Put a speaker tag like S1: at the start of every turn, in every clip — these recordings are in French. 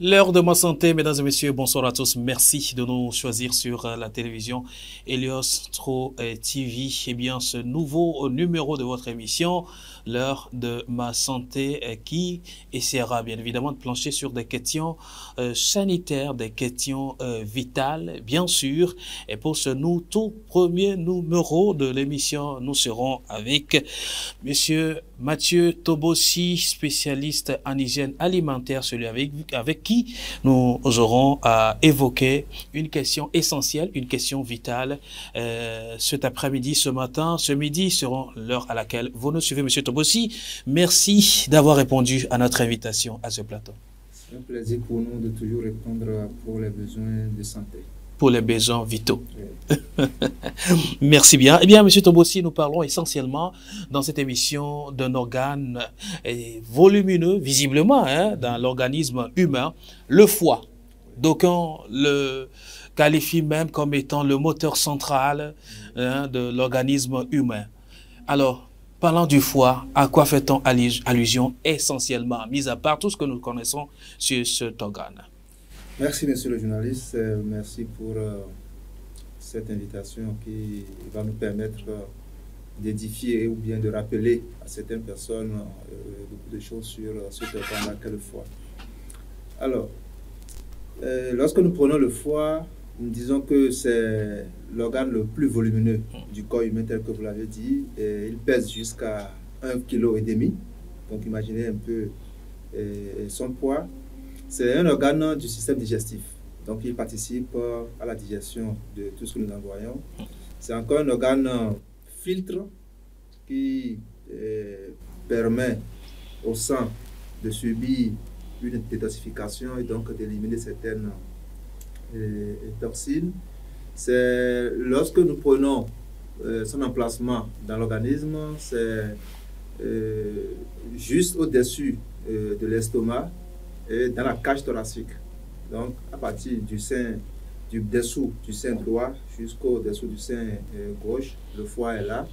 S1: L'heure de ma santé, mesdames et messieurs, bonsoir à tous. Merci de nous choisir sur la télévision Helios Tro TV. Eh bien, ce nouveau numéro de votre émission, l'heure de ma santé, qui essaiera bien évidemment de plancher sur des questions sanitaires, des questions vitales, bien sûr. Et pour ce tout premier numéro de l'émission, nous serons avec Monsieur Mathieu Tobossi, spécialiste en hygiène alimentaire, celui avec qui nous aurons à évoquer une question essentielle, une question vitale. Cet après-midi, ce matin, ce midi seront l'heure à laquelle vous nous suivez, Monsieur Tobossi. Merci d'avoir répondu à notre invitation à ce plateau.
S2: C'est un plaisir pour nous de toujours répondre pour les besoins de santé.
S1: Pour les besoins vitaux.
S2: Oui.
S1: Merci bien. Eh bien, Monsieur Tobossi, nous parlons essentiellement dans cette émission d'un organe volumineux, visiblement, dans l'organisme humain, le foie. D'aucuns le qualifient même comme étant le moteur central de l'organisme humain. Alors, parlant du foie, à quoi fait-on allusion essentiellement, mis à part tout ce que nous connaissons sur cet organe?
S2: Merci, monsieur le journaliste. Merci pour cette invitation qui va nous permettre d'édifier ou bien de rappeler à certaines personnes beaucoup de choses sur ce organe qu'est le foie. Alors, lorsque nous prenons le foie, nous disons que c'est l'organe le plus volumineux du corps humain, tel que vous l'avez dit. Et il pèse jusqu'à 1,5 kg. Donc, imaginez un peu son poids. C'est un organe du système digestif, donc il participe à la digestion de tout ce que nous envoyons. C'est encore un organe filtre qui permet au sang de subir une détoxification et donc d'éliminer certaines toxines. C'est lorsque nous prenons son emplacement dans l'organisme, c'est juste au-dessus de l'estomac, et dans la cage thoracique. Donc, à partir du sein, du dessous du sein droit jusqu'au dessous du sein gauche, le foie est là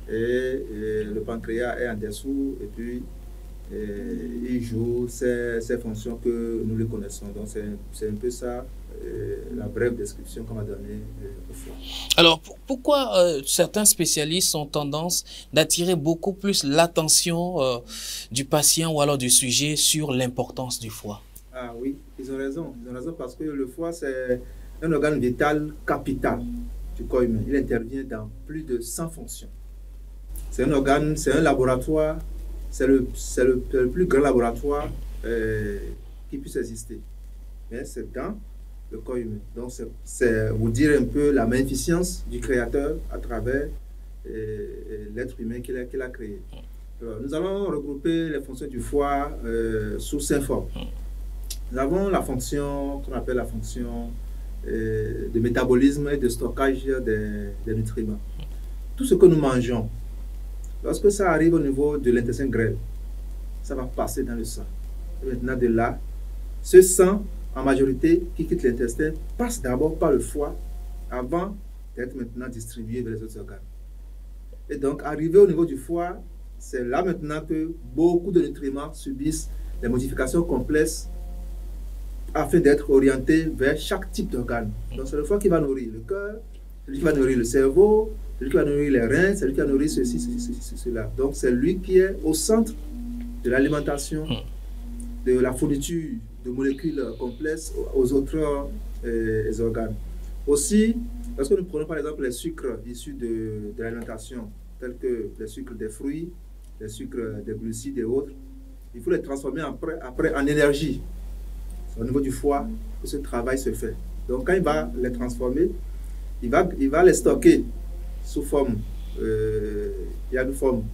S2: et le pancréas est en dessous et puis il joue ces fonctions que nous les connaissons. Donc, c'est un peu ça, la brève description qu'on va donner au foie.
S1: Alors, pourquoi certains spécialistes ont tendance d'attirer beaucoup plus l'attention du patient ou alors du sujet sur l'importance du foie?
S2: Ah oui, ils ont raison. Ils ont raison parce que le foie, c'est un organe vital capital du corps humain. Il intervient dans plus de 100 fonctions. C'est un organe, c'est un laboratoire, c'est le plus grand laboratoire qui puisse exister. Mais c'est dans le corps humain. Donc, c'est vous dire un peu la magnificence du Créateur à travers l'être humain qu'il a créé. Alors, nous allons regrouper les fonctions du foie sous 5 formes. Nous avons la fonction qu'on appelle la fonction de métabolisme et de stockage des nutriments. Tout ce que nous mangeons, lorsque ça arrive au niveau de l'intestin grêle, ça va passer dans le sang. Et maintenant, de là, ce sang, en majorité, qui quitte l'intestin, passe d'abord par le foie avant d'être maintenant distribué vers les autres organes. Et donc, arrivé au niveau du foie, c'est là maintenant que beaucoup de nutriments subissent des modifications complexes afin d'être orientés vers chaque type d'organe. Donc, c'est le foie qui va nourrir le cœur, celui qui va nourrir le cerveau, celui qui va nourrir les reins, celui qui va nourrir ceci, cela. Donc, c'est lui qui est au centre de l'alimentation, de la fourniture de molécules complexes aux autres organes. Aussi, lorsque nous prenons par exemple les sucres issus de l'alimentation, tels que les sucres des fruits, les sucres des glucides et autres, il faut les transformer après en énergie. C'est au niveau du foie que ce travail se fait. Donc quand il va les transformer, il va les stocker sous forme, il y a une forme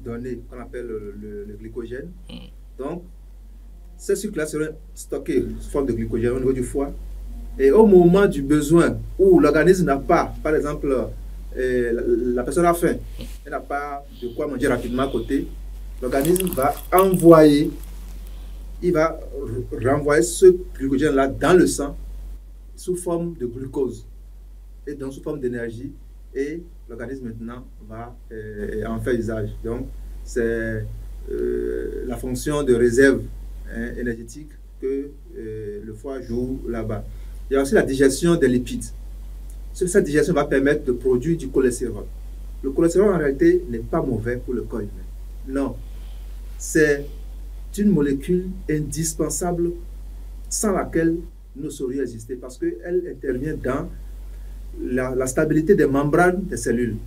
S2: donnée qu'on appelle le glycogène. Donc ces sucres-là seront stockés sous forme de glycogène au niveau du foie. Et au moment du besoin, où l'organisme n'a pas, par exemple, la personne a faim, elle n'a pas de quoi manger rapidement à côté, l'organisme va envoyer, il va renvoyer ce glycogène-là dans le sang sous forme de glucose et donc sous forme d'énergie, et l'organisme maintenant va en faire usage. Donc, c'est la fonction de réserve énergétique que le foie joue là-bas. Il y a aussi la digestion des lipides. Cette digestion va permettre de produire du cholestérol. Le cholestérol, en réalité, n'est pas mauvais pour le corps humain. Non. C'est une molécule indispensable sans laquelle nous ne saurions exister parce qu'elle intervient dans la stabilité des membranes des cellules.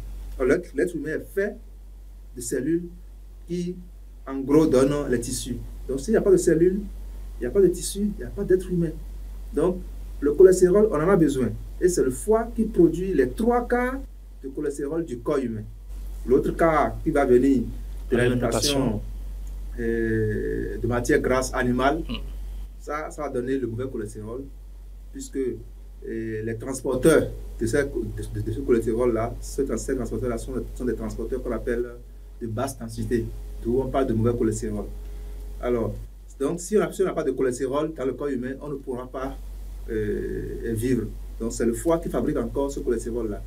S2: L'être humain est fait de cellules qui, en gros, donnent les tissus. Donc, s'il n'y a pas de cellules, il n'y a pas de tissus, il n'y a pas d'être humain. Donc, le cholestérol, on en a besoin. Et c'est le foie qui produit les 3 quarts de cholestérol du corps humain. L'autre quart qui va venir de l'alimentation de matières grasses animales, ça va donner le mauvais cholestérol, puisque les transporteurs de ce cholestérol-là, ces transporteurs-là sont des transporteurs qu'on appelle de basse densité, d'où on parle de mauvais cholestérol. Alors, donc, si on n'a pas de cholestérol dans le corps humain, on ne pourra pas vivre. Donc, c'est le foie qui fabrique encore ce cholestérol-là.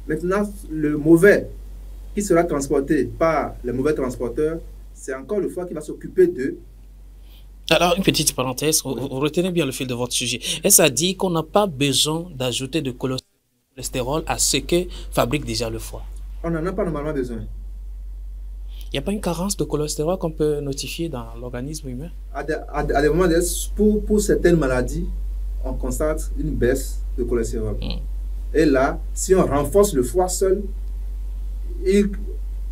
S2: Maintenant, le mauvais qui sera transporté par les mauvais transporteurs, c'est encore le foie qui va s'occuper de...
S1: Alors, une petite parenthèse, vous retenez bien le fil de votre sujet. Et ça dit qu'on n'a pas besoin d'ajouter de cholestérol à ce que fabrique déjà le foie.
S2: On n'en a pas normalement besoin.
S1: Il n'y a pas une carence de cholestérol qu'on peut notifier dans l'organisme humain?
S2: À des moments, pour certaines maladies, on constate une baisse de cholestérol. Et là, si on renforce le foie seul, il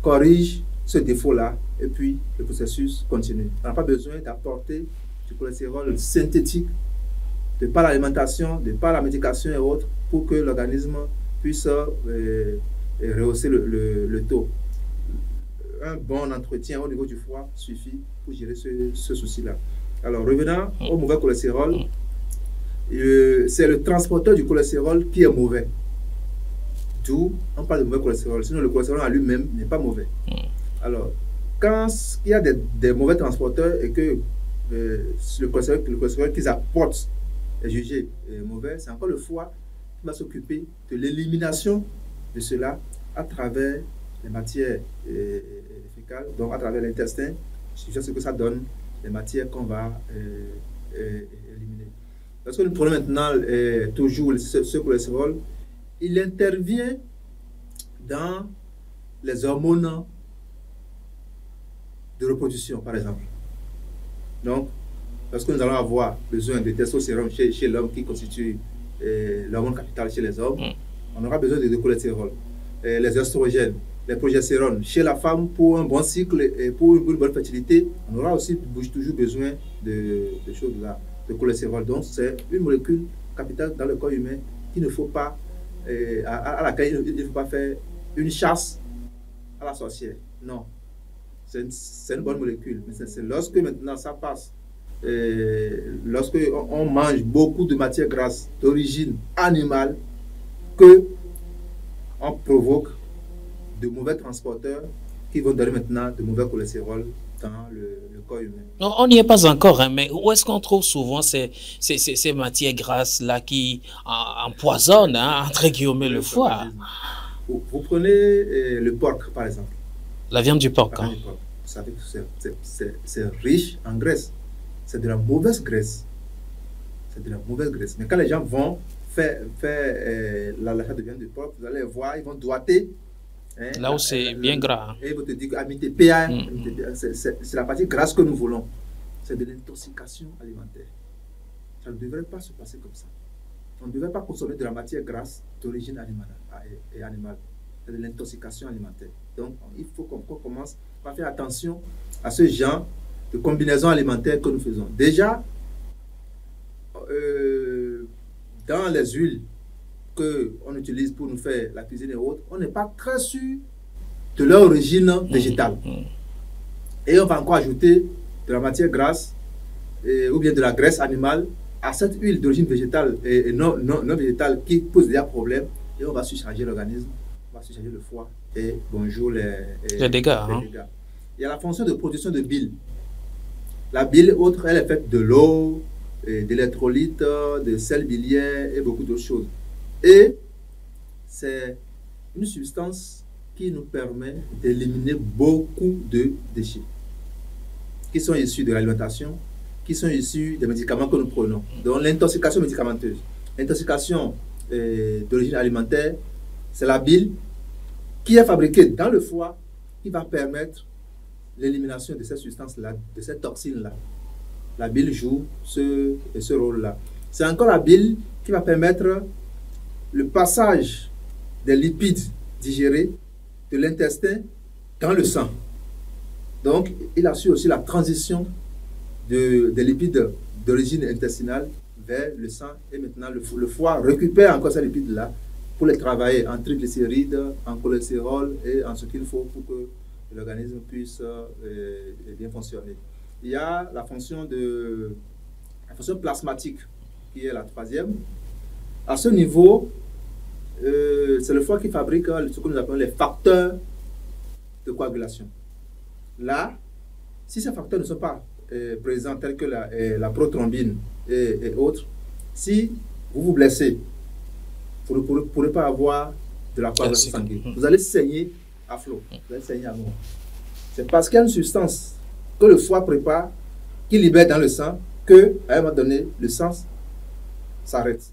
S2: corrige ce défaut-là et puis le processus continue. On n'a pas besoin d'apporter du cholestérol synthétique de par l'alimentation, de par la médication et autres pour que l'organisme puisse rehausser le taux. Un bon entretien au niveau du foie suffit pour gérer ce souci-là. Alors, revenant au mauvais cholestérol, c'est le transporteur du cholestérol qui est mauvais. D'où on parle de mauvais cholestérol. Sinon, le cholestérol en lui-même n'est pas mauvais. Alors, quand il y a des mauvais transporteurs et que le cholestérol qu'ils apportent est jugé mauvais, c'est encore le foie qui va s'occuper de l'élimination de cela à travers les matières fécales, donc à travers l'intestin, c'est ce que ça donne, les matières qu'on va éliminer. Parce que nous prenons maintenant toujours ce cholestérol, il intervient dans les hormones de reproduction, par exemple. Donc, parce que nous allons avoir besoin de testostérone chez l'homme qui constitue l'hormone capitale chez les hommes, on aura besoin de cholestérol. Les oestrogènes, les progestérones chez la femme pour un bon cycle et pour une bonne fertilité, on aura aussi toujours besoin de choses là, de cholestérol. Donc, c'est une molécule capitale dans le corps humain qu'il ne faut pas, à laquelle il ne faut pas faire une chasse à la sorcière. Non. C'est une bonne molécule. Mais c'est lorsque maintenant ça passe, lorsque on mange beaucoup de matières grasses d'origine animale, que on provoque de mauvais transporteurs qui vont donner maintenant de mauvais cholestérol dans le corps humain.
S1: Non, on n'y est pas encore, hein, mais où est-ce qu'on trouve souvent ces matières grasses-là qui empoisonnent, hein, entre guillemets, le foie?
S2: Vous prenez le porc, par exemple.
S1: La viande du porc.
S2: Vous savez que c'est riche en graisse. C'est de la mauvaise graisse. C'est de la mauvaise graisse. Mais quand les gens vont faire l'achat de viande de porc, vous allez voir, ils vont doigter. Hein,
S1: là où c'est bien gras.
S2: Et ils vont te dire AMITPA, c'est la partie grasse que nous voulons. C'est de l'intoxication alimentaire. Ça ne devrait pas se passer comme ça. On ne devrait pas consommer de la matière grasse d'origine animale. C'est de l'intoxication alimentaire. Donc, il faut qu'on commence à faire attention à ce genre de combinaison alimentaire que nous faisons. Déjà, dans les huiles qu'on utilise pour nous faire la cuisine et autres, on n'est pas très sûr de leur origine végétale. Et on va encore ajouter de la matière grasse ou bien de la graisse animale à cette huile d'origine végétale et non végétale qui pose déjà problème, et on va surcharger l'organisme, on va surcharger le foie et bonjour les
S1: dégâts.
S2: Il y a la fonction de production de bile. La bile, autre, elle est faite de l'eau, d'électrolytes, de sel biliaire et beaucoup d'autres choses. Et c'est une substance qui nous permet d'éliminer beaucoup de déchets qui sont issus de l'alimentation, qui sont issus des médicaments que nous prenons. Donc l'intoxication médicamenteuse. L'intoxication d'origine alimentaire, c'est la bile qui est fabriquée dans le foie qui va permettre l'élimination de cette substance-là, de cette toxine-là. La bile joue ce rôle-là. C'est encore la bile qui va permettre le passage des lipides digérés de l'intestin dans le sang. Donc, il assure aussi la transition des lipides d'origine intestinale vers le sang. Et maintenant, le foie récupère encore ces lipides-là pour les travailler en triglycérides, en cholestérol et en ce qu'il faut pour que l'organisme puisse bien fonctionner. Il y a la fonction plasmatique qui est la troisième. À ce niveau, c'est le foie qui fabrique ce que nous appelons les facteurs de coagulation. Là, si ces facteurs ne sont pas présents, tels que la prothrombine et autres, si vous vous blessez, vous ne pourrez pas avoir de la coagulation sanguine. Vous allez saigner à flot, vous allez saigner à mort. C'est parce qu'il y a une substance que le foie prépare, qui libère dans le sang, qu'à un moment donné, le sang s'arrête.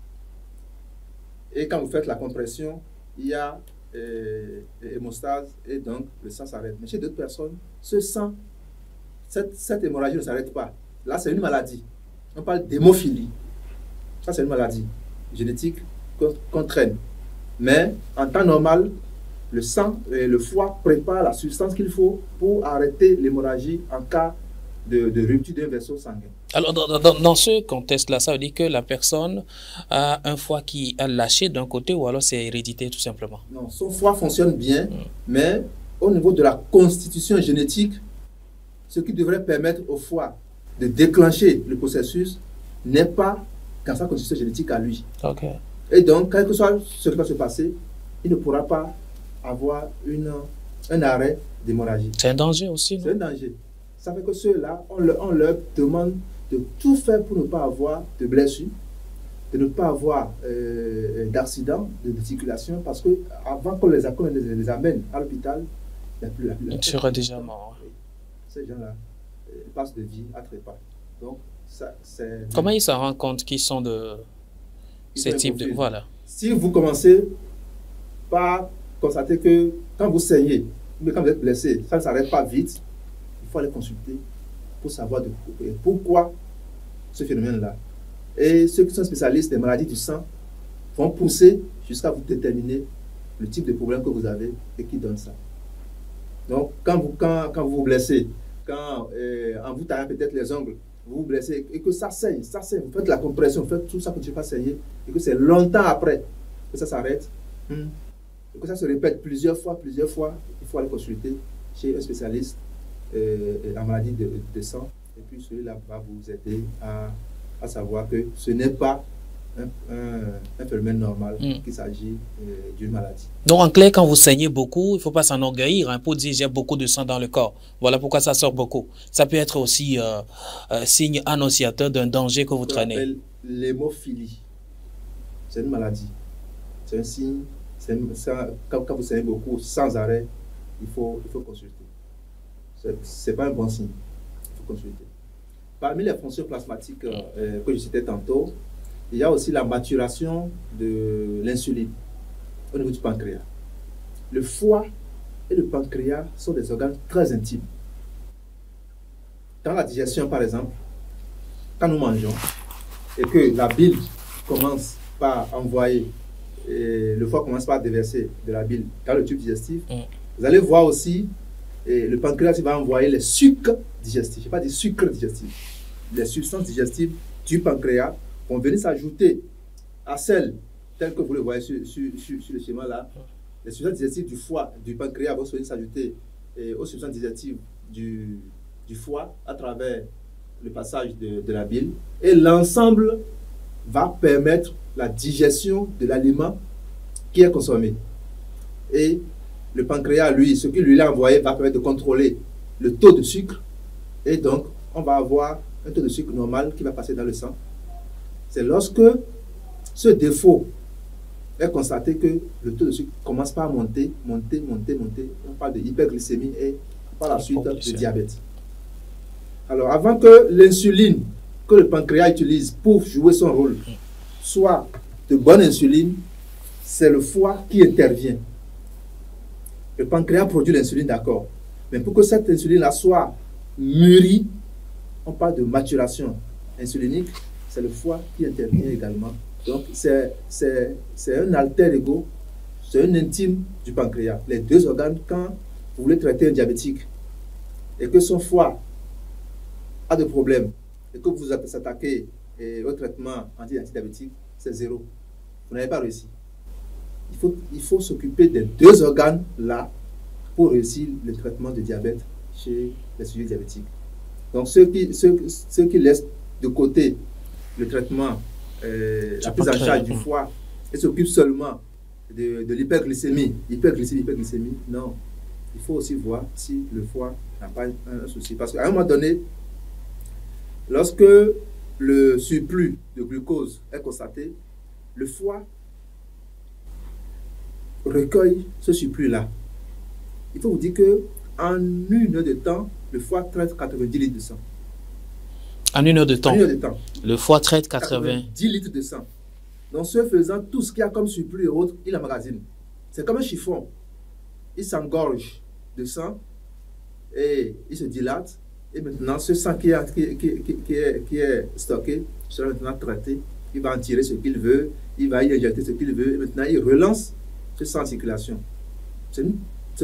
S2: Et quand vous faites la compression, il y a hémostase et donc le sang s'arrête. Mais chez d'autres personnes, ce sang, cette hémorragie ne s'arrête pas. Là, c'est une maladie. On parle d'hémophilie. Ça, c'est une maladie génétique qu'on traîne. Mais en temps normal, le sang et le foie préparent la substance qu'il faut pour arrêter l'hémorragie en cas de rupture d'un vaisseau sanguin.
S1: Alors, dans ce contexte-là, ça veut dire que la personne a un foie qui a lâché d'un côté ou alors c'est hérédité tout simplement?
S2: Non, son foie fonctionne bien, mais au niveau de la constitution génétique, ce qui devrait permettre au foie de déclencher le processus n'est pas dans sa constitution génétique à lui.
S1: Okay.
S2: Et donc, quel que soit ce qui va se passer, il ne pourra pas avoir un arrêt d'hémorragie.
S1: C'est un danger aussi, non?
S2: C'est un danger. Ça fait que ceux-là, on leur demande de tout faire pour ne pas avoir de blessures, de ne pas avoir d'accident de circulation, parce qu'avant qu'on les amène à l'hôpital, il n'y a plus la
S1: Il sera déjà mort.
S2: Ces gens-là passent de vie à trépas. Donc, ça, c'est...
S1: Comment ils s'en rendent compte qu'ils sont de ce type de... Voilà.
S2: Si vous commencez par constater que quand vous saignez, mais quand vous êtes blessé, ça ne s'arrête pas vite, il faut aller consulter pour savoir pourquoi ce phénomène-là. Et ceux qui sont spécialistes des maladies du sang vont pousser jusqu'à vous déterminer le type de problème que vous avez et qui donne ça. Donc, quand vous vous blessez, en vous taillant peut-être les ongles, vous vous blessez et que ça saigne, vous faites la compression, vous faites tout ça pour ne pas saigner et que c'est longtemps après que ça s'arrête, et que ça se répète plusieurs fois, il faut aller consulter chez un spécialiste en maladie de sang et puis celui-là va vous aider à savoir que ce n'est pas un phénomène normal, qu'il s'agit d'une maladie.
S1: Donc en clair, quand vous saignez beaucoup, il ne faut pas s'enorgueillir pour dire j'ai beaucoup de sang dans le corps. Voilà pourquoi ça sort beaucoup. Ça peut être aussi signe annonciateur d'un danger que vous traînez.
S2: On appelle l'hémophilie. C'est une maladie. C'est un signe. Quand vous saignez beaucoup sans arrêt, il faut consulter. Ce n'est pas un bon signe. Il faut consulter. Parmi les fonctions plasmatiques que je citais tantôt, il y a aussi la maturation de l'insuline au niveau du pancréas. Le foie et le pancréas sont des organes très intimes. Dans la digestion, par exemple, quand nous mangeons et que la bile commence par envoyer, le foie commence par déverser de la bile dans le tube digestif, vous allez voir aussi le pancréas va envoyer les sucres digestifs. Je ne vais pas dire sucres digestifs. Les substances digestives du pancréas vont venir s'ajouter à celles telles que vous le voyez sur le schéma là. Les substances digestives du foie, du pancréas vont venir s'ajouter aux substances digestives du foie à travers le passage de la bile. Et l'ensemble va permettre la digestion de l'aliment qui est consommé. Et le pancréas, lui, ce qu'il lui a envoyé va permettre de contrôler le taux de sucre. Et donc, on va avoir un taux de sucre normal qui va passer dans le sang. C'est lorsque ce défaut est constaté que le taux de sucre commence par monter. On parle de hyperglycémie et par la suite de diabète. Alors, avant que l'insuline que le pancréas utilise pour jouer son rôle soit de bonne insuline, c'est le foie qui intervient. Le pancréas produit l'insuline, d'accord. Mais pour que cette insuline-là soit mûrie, on parle de maturation insulinique, c'est le foie qui intervient également. Donc, c'est un alter ego, c'est un intime du pancréas. Les deux organes, quand vous voulez traiter un diabétique et que son foie a des problèmes et que vous attaquez au traitement antidiabétique, c'est zéro. Vous n'avez pas réussi. Il faut s'occuper des deux organes-là pour réussir le traitement de diabète chez les sujets diabétiques. Donc, ceux qui laissent de côté le traitement, la prise en charge du foie et s'occupent seulement de l'hyperglycémie, non. Il faut aussi voir si le foie n'a pas un souci. Parce qu'à un moment donné, lorsque le surplus de glucose est constaté, le foie recueille ce surplus-là. Il faut vous dire qu'en 1 heure de temps, le foie traite 90 litres de sang.
S1: En 1 heure de temps,
S2: En 1 heure de temps.
S1: Le foie traite 90
S2: litres de sang. Donc, ce faisant, tout ce qu'il y a comme surplus et autres, il emmagasine. C'est comme un chiffon. Il s'engorge de sang et il se dilate. Et maintenant, ce sang qui est stocké sera maintenant traité. Il va en tirer ce qu'il veut, il va y injecter ce qu'il veut. Et maintenant, il relance ce sang en circulation. C'est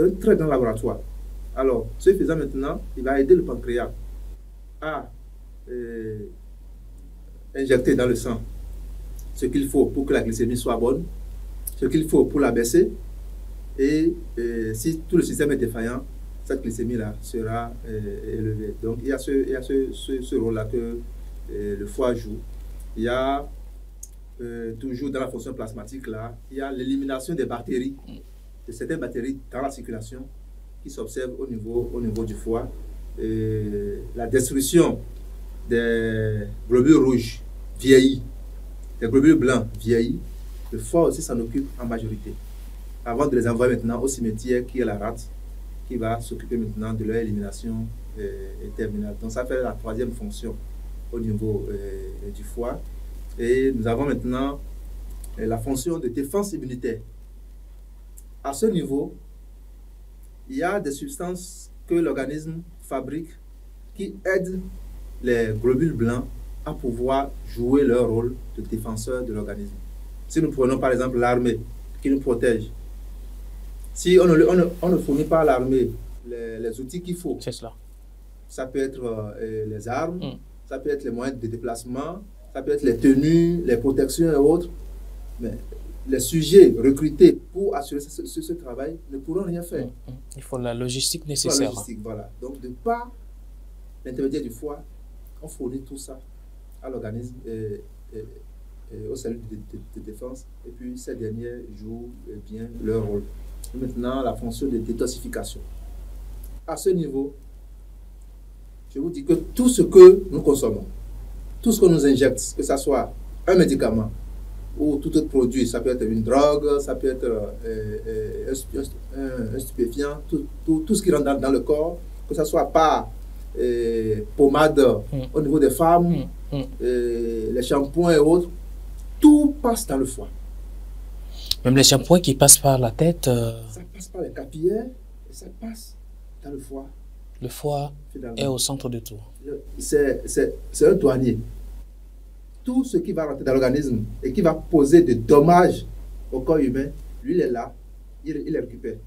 S2: un très grand laboratoire. Alors, ce faisant maintenant, il va aider le pancréas à injecter dans le sang ce qu'il faut pour que la glycémie soit bonne, ce qu'il faut pour la baisser. Et si tout le système est défaillant, cette glycémie-là sera élevée. Donc, il y a ce rôle-là que le foie joue. Il y a toujours dans la fonction plasmatique, là, il y a l'élimination des bactéries, de certaines bactéries dans la circulation qui s'observent au niveau du foie. La destruction des globules rouges vieillis, des globules blancs vieillis, le foie aussi s'en occupe en majorité. Avant de les envoyer maintenant au cimetière qui est la rate, qui va s'occuper maintenant de leur élimination terminale. Donc ça fait la troisième fonction au niveau du foie. Et nous avons maintenant la fonction de défense immunitaire. À ce niveau, il y a des substances que l'organisme fabrique qui aident les globules blancs à pouvoir jouer leur rôle de défenseur de l'organisme. Si nous prenons par exemple l'armée qui nous protège, si on ne fournit pas à l'armée les outils qu'il faut,
S1: c'est cela.
S2: Ça peut être les armes, ça peut être les moyens de déplacement, ça peut être les tenues, les protections et autres, mais les sujets recrutés pour assurer ce travail ne pourront rien faire.
S1: Il faut la logistique nécessaire.
S2: La logistique, voilà. Donc, de par l'intermédiaire du foie, on fournit tout ça à l'organisme et aux cellules de défense, et puis ces dernières jouent bien leur rôle. Maintenant, la fonction de détoxification. À ce niveau, je vous dis que tout ce que nous consommons, tout ce qu'on nous injecte, que ce soit un médicament ou tout autre produit, ça peut être une drogue, ça peut être un stupéfiant, tout ce qui rentre dans le corps, que ce soit par pommade au niveau des femmes, les shampoings et autres, tout passe dans le foie.
S1: Même les shampoings qui passent par la tête.
S2: Ça passe par les capillaires et ça passe dans le foie.
S1: Le foie est au centre de tout.
S2: C'est un douanier. Tout ce qui va rentrer dans l'organisme et qui va poser de dommages au corps humain, lui, il est là, il les récupère.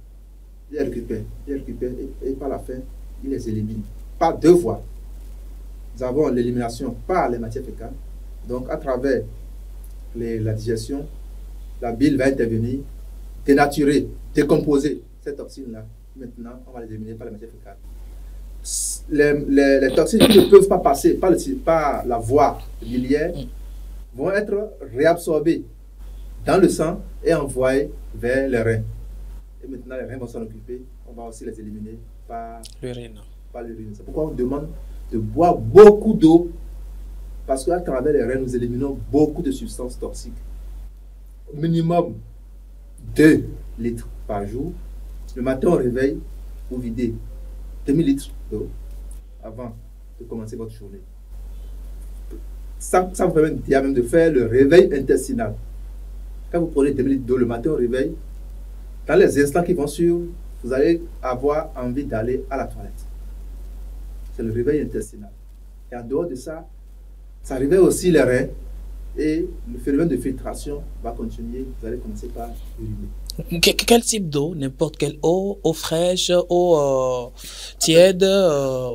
S2: Il les récupère et par la fin, il les élimine. Par deux voies. Nous avons l'élimination par les matières fécales. Donc, à travers la digestion, la bile va intervenir, dénaturer, décomposer cette toxine-là. Maintenant, on va les éliminer par les matières fécales. Les toxines qui ne peuvent pas passer par la voie biliaire vont être réabsorbées dans le sang et envoyées vers les reins. Et maintenant, les reins vont s'en occuper. On va aussi les éliminer par l'urine. C'est pourquoi on demande de boire beaucoup d'eau, parce qu'à travers les reins, nous éliminons beaucoup de substances toxiques. Au minimum 2 litres par jour. Le matin, au réveil, vous videz 2000 litres d'eau avant de commencer votre journée. ça vous permet déjà même de faire le réveil intestinal. Quand vous prenez 2 minutes d'eau le matin au réveil, dans les instants qui vont suivre, vous allez avoir envie d'aller à la toilette. C'est le réveil intestinal. Et en dehors de ça, ça réveille aussi les reins et le phénomène de filtration va continuer. Vous allez commencer par uriner.
S1: Quel type d'eau? N'importe quelle eau? Eau fraîche, eau tiède?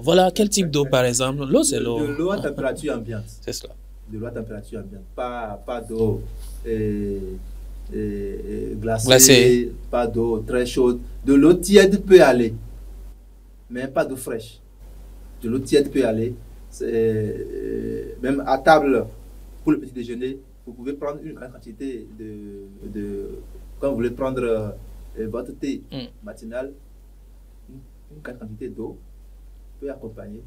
S1: Voilà, quel type d'eau par exemple? L'eau, c'est l'eau.
S2: De l'eau à température ambiante.
S1: C'est cela.
S2: De l'eau à température ambiante. Pas d'eau glacée, pas d'eau très chaude. De l'eau tiède peut aller, mais pas d'eau fraîche. De l'eau tiède peut aller. Même à table, pour le petit déjeuner, vous pouvez prendre une grande quantité quand vous voulez prendre votre thé matinal, une grande quantité d'eau peut accompagner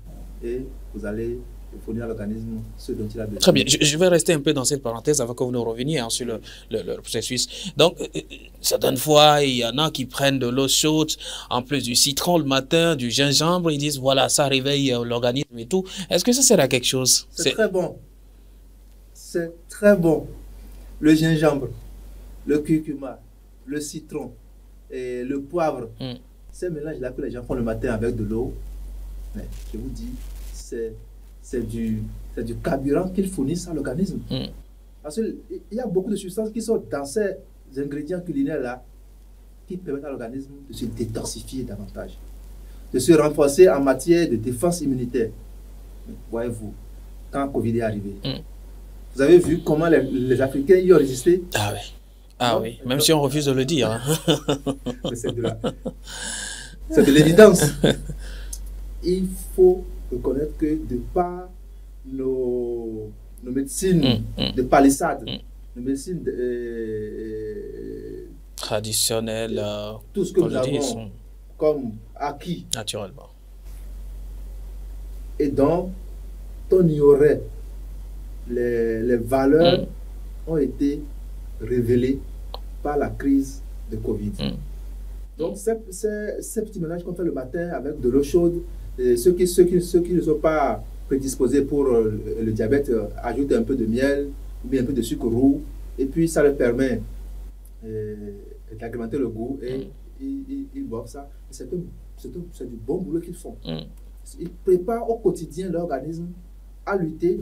S2: et vous allez fournir à l'organisme ce dont il a besoin.
S1: Très bien, je vais rester un peu dans cette parenthèse avant que vous nous reveniez sur le processus. Donc, certaines fois, il y en a qui prennent de l'eau chaude, en plus du citron le matin, du gingembre, ils disent voilà, ça réveille l'organisme et tout. Est-ce que ça sert à quelque chose?
S2: C'est très bon. C'est très bon. Le gingembre, le curcuma, le citron et le poivre, ces mélanges-là que les gens font le matin avec de l'eau, mais je vous dis, c'est du carburant qu'ils fournissent à l'organisme. Parce qu'il y a beaucoup de substances qui sont dans ces ingrédients culinaires-là qui permettent à l'organisme de se détoxifier davantage, de se renforcer en matière de défense immunitaire. Voyez-vous, quand Covid est arrivé, vous avez vu comment les Africains y ont résisté?
S1: Ah oui. Ah oui, même si on refuse de le dire. Hein.
S2: C'est de l'évidence. Il faut reconnaître que de par nos médecines de palissade, nos médecines
S1: traditionnelles,
S2: tout ce que nous avons comme acquis
S1: naturellement,
S2: et donc on ignorait les valeurs ont été révélées par la crise de Covid. Donc ces petits mélanges qu'on fait le matin avec de l'eau chaude, ceux qui ne sont pas prédisposés pour le diabète ajoutent un peu de miel ou bien un peu de sucre roux et puis ça leur permet d'agrémenter le goût et ils boivent ça. C'est du bon boulot qu'ils font. Ils préparent au quotidien l'organisme à lutter,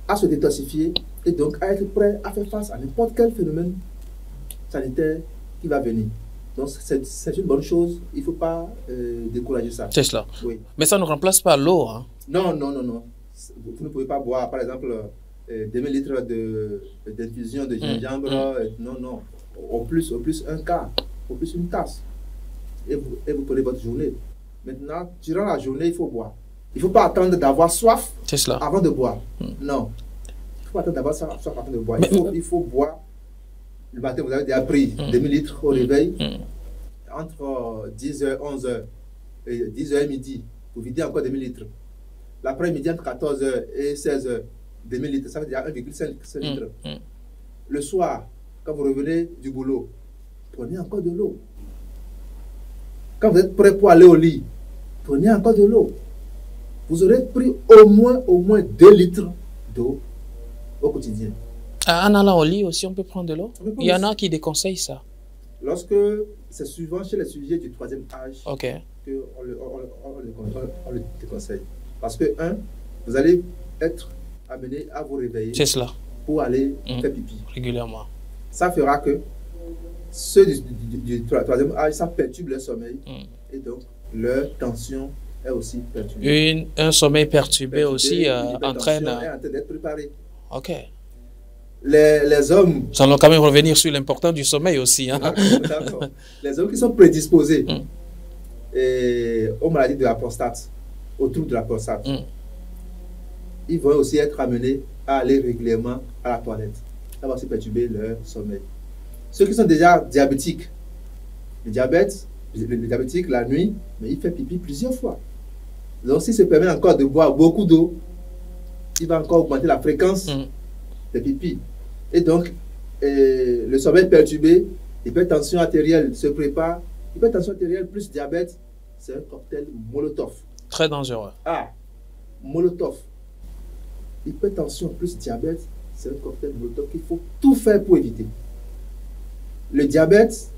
S2: à se détoxifier et donc à être prêt à faire face à n'importe quel phénomène sanitaire qui va venir. Donc c'est une bonne chose, il ne faut pas décourager ça.
S1: C'est cela.
S2: Oui.
S1: Mais ça ne remplace pas l'eau. Hein.
S2: Non. Vous ne pouvez pas boire, par exemple, 2000 litres d'infusion de gingembre. Non. Au plus un quart, au plus une tasse. Et vous prenez votre journée. Maintenant, durant la journée, il faut boire. Il ne faut pas attendre d'avoir soif avant de boire. Non. Il ne faut pas attendre d'avoir soif avant de boire. Il faut boire. Le matin, vous avez déjà pris 2000 litres au réveil. Entre 10h, 11h et 10h midi, vous videz encore 2000 litres. L'après-midi, entre 14h et 16h, 2000 litres, ça veut dire 1,5 litres. Le soir, quand vous revenez du boulot, prenez encore de l'eau. Quand vous êtes prêt pour aller au lit, prenez encore de l'eau. Vous aurez pris au moins 2 litres d'eau au quotidien.
S1: En allant au lit aussi, on peut prendre de l'eau? Il y en a qui déconseillent ça.
S2: Lorsque c'est souvent chez les sujets du 3e âge qu'on le déconseille. Parce que, vous allez être amené à vous réveiller pour aller faire pipi.
S1: Régulièrement.
S2: Ça fera que ceux du 3e âge, ça perturbe leur sommeil. Et donc, leur tension est aussi perturbée.
S1: Un sommeil perturbé aussi entraîne...
S2: est en train d'être préparé.
S1: Ok.
S2: Les hommes...
S1: Nous allons quand même revenir sur l'importance du sommeil aussi. Hein?
S2: D'accord. Les hommes qui sont prédisposés aux maladies de la prostate, aux troubles de la prostate, ils vont aussi être amenés à aller régulièrement à la toilette. Ça va aussi perturber leur sommeil. Ceux qui sont déjà diabétiques, le diabétique, la nuit, mais il fait pipi plusieurs fois. Donc, s'il se permet encore de boire beaucoup d'eau, il va encore augmenter la fréquence des pipis. Et donc, le sommeil perturbé, l'hypertension artérielle se prépare. Hypertension artérielle plus diabète, c'est un cocktail Molotov.
S1: Très dangereux.
S2: Molotov. hypertension plus diabète, c'est un cocktail molotov qu'il faut tout faire pour éviter. Le diabète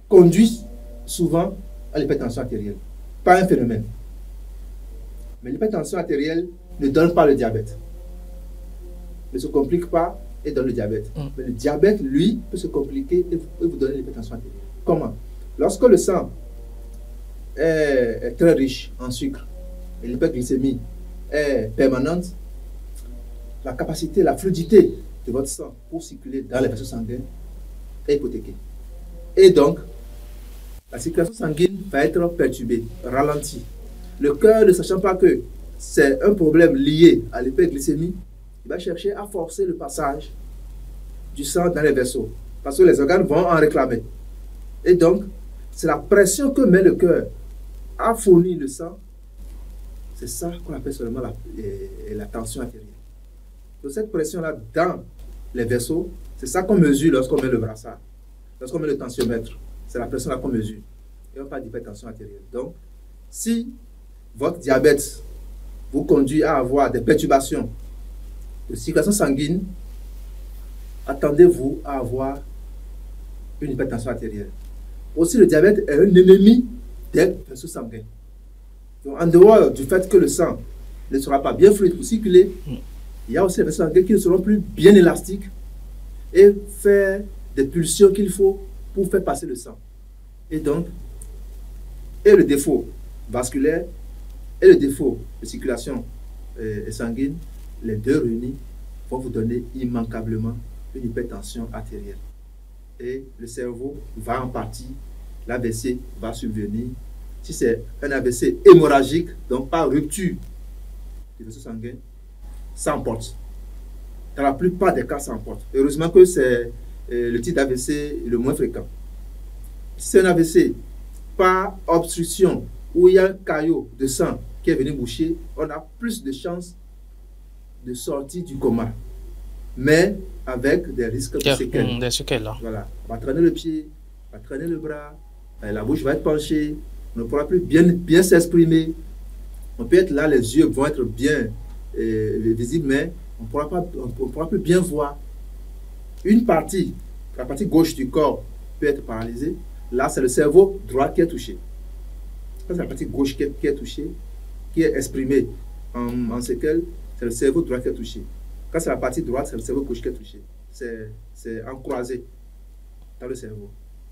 S2: conduit souvent à l'hypertension artérielle, pas un phénomène. Mais l'hypertension artérielle ne donne pas le diabète, ne se complique pas et donne le diabète. Mais le diabète, lui, peut se compliquer et vous donner l'hypertension artérielle. Comment? Lorsque le sang est très riche en sucre et l'hyperglycémie est permanente, la capacité, la fluidité de votre sang pour circuler dans les vaisseaux sanguins est hypothéquée. Et donc, la circulation sanguine va être perturbée, ralentie. Le cœur, ne sachant pas que c'est un problème lié à l'hyperglycémie, il va chercher à forcer le passage du sang dans les vaisseaux, parce que les organes vont en réclamer. Et donc, c'est la pression que met le cœur à fournir le sang. C'est ça qu'on appelle seulement la tension artérielle. Donc cette pression-là dans les vaisseaux, c'est ça qu'on mesure lorsqu'on met le brassard, lorsqu'on met le tensiomètre. C'est la pression-là qu'on mesure. Et on parle d'hypertension artérielle. Donc, si votre diabète vous conduit à avoir des perturbations de circulation sanguine, attendez-vous à avoir une hypertension artérielle. Aussi, le diabète est un ennemi des vaisseaux sanguins. Donc, en dehors du fait que le sang ne sera pas bien fluide pour circuler, il y a aussi les vaisseaux sanguins qui ne seront plus bien élastiques et faire des pulsions qu'il faut pour faire passer le sang. Et donc, et le défaut vasculaire et le défaut de circulation sanguine, les deux réunis vont vous donner immanquablement une hypertension artérielle. Et le cerveau va en partie, l'AVC va subvenir. Si c'est un AVC hémorragique, donc par rupture du vaisseau sanguin, ça emporte. Dans la plupart des cas, ça emporte. Heureusement que c'est le type d'AVC le moins fréquent. Si c'est un AVC par obstruction, où il y a un caillot de sang qui est venu boucher, on a plus de chances de sortir du coma. Mais avec des risques de séquelles.
S1: Des séquelles, là.
S2: Voilà. On va traîner le pied, on va traîner le bras, la bouche va être penchée, on ne pourra plus bien s'exprimer. On peut être là, les yeux vont être bien visibles, mais on ne pourra plus bien voir. Une partie, la partie gauche du corps peut être paralysée. Là, c'est le cerveau droit qui est touché. C'est la partie gauche qui est touchée, qui est exprimée en séquelles, c'est le cerveau droit qui est touché. Quand c'est la partie droite, c'est le cerveau gauche qui est touché. C'est en croisé dans le cerveau.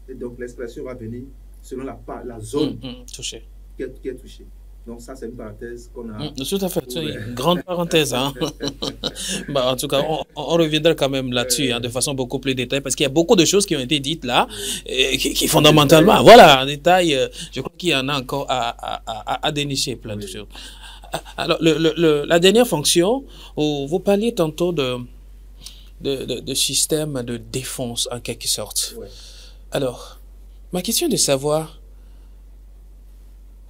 S2: Et donc, l'expression va venir selon la zone
S1: touchée.
S2: Qui est touchée. Donc, ça, c'est une parenthèse qu'on a.
S1: Tout à fait, c'est une grande parenthèse. Hein. Bah, en tout cas, on reviendra quand même là-dessus de façon beaucoup plus détaillée, parce qu'il y a beaucoup de choses qui ont été dites là, qui fondamentalement, voilà, en détail, je crois qu'il y en a encore à dénicher plein de choses. Alors, la dernière fonction, vous parliez tantôt de système de défense en quelque sorte.
S2: Ouais.
S1: Alors, ma question est de savoir,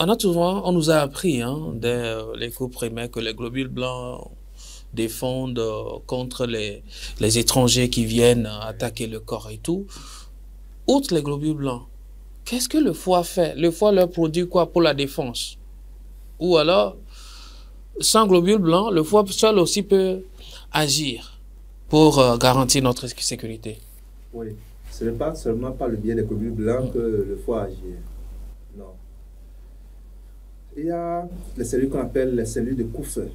S1: on nous a appris dès les cours primaires que les globules blancs défendent contre les étrangers qui viennent attaquer le corps et tout. Outre les globules blancs, qu'est-ce que le foie fait? Le foie leur produit quoi pour la défense? Ou alors, sans globules blancs, le foie seul aussi peut agir pour garantir notre sécurité.
S2: Oui, ce n'est pas seulement par le biais des globules blancs que le foie agit. Non. Il y a les cellules qu'on appelle les cellules de Kupffer. Les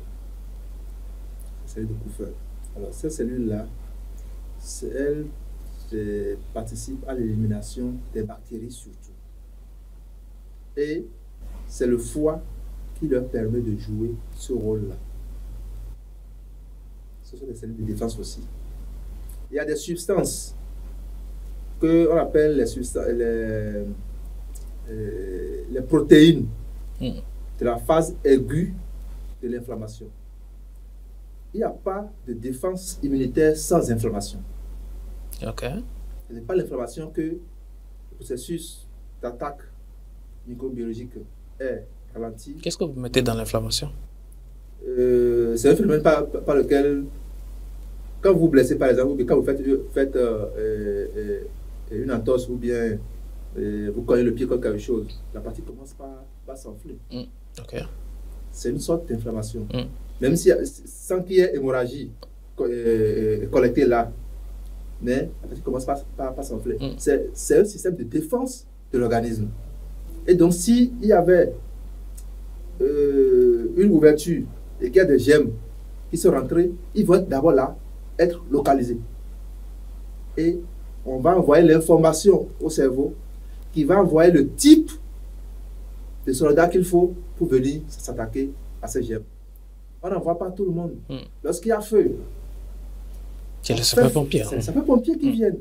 S2: cellules de Kupffer. Alors, ces cellules-là, elles participent à l'élimination des bactéries surtout. Et c'est le foie qui leur permet de jouer ce rôle-là. Ce sont des cellules de défense aussi. Il y a des substances qu'on appelle les protéines de la phase aiguë de l'inflammation. Il n'y a pas de défense immunitaire sans inflammation.
S1: Ok.
S2: Ce n'est pas l'inflammation que le processus d'attaque microbiologique est ralenti.
S1: Qu'est-ce que vous mettez dans l'inflammation?
S2: C'est un phénomène par lequel, quand vous vous blessez par exemple, ou quand vous faites une entorse ou bien vous cognez le pied contre quelque chose, la partie commence par s'enfler.
S1: Okay.
S2: C'est une sorte d'inflammation. même si, sans qu'il y ait hémorragie collectée là, mais en fait, il commence par s'enfler. C'est un système de défense de l'organisme. Et donc, s'il y avait une ouverture et qu'il y a des gemmes qui sont rentrées, ils vont d'abord là être localisés. Et on va envoyer l'information au cerveau qui va envoyer le type de soldat qu'il faut pour venir s'attaquer à ces gemmes. On n'envoie pas tout le monde. Lorsqu'il y a feu,
S1: c'est les sapeurs-pompiers.
S2: C'est les sapeurs-pompiers qui viennent.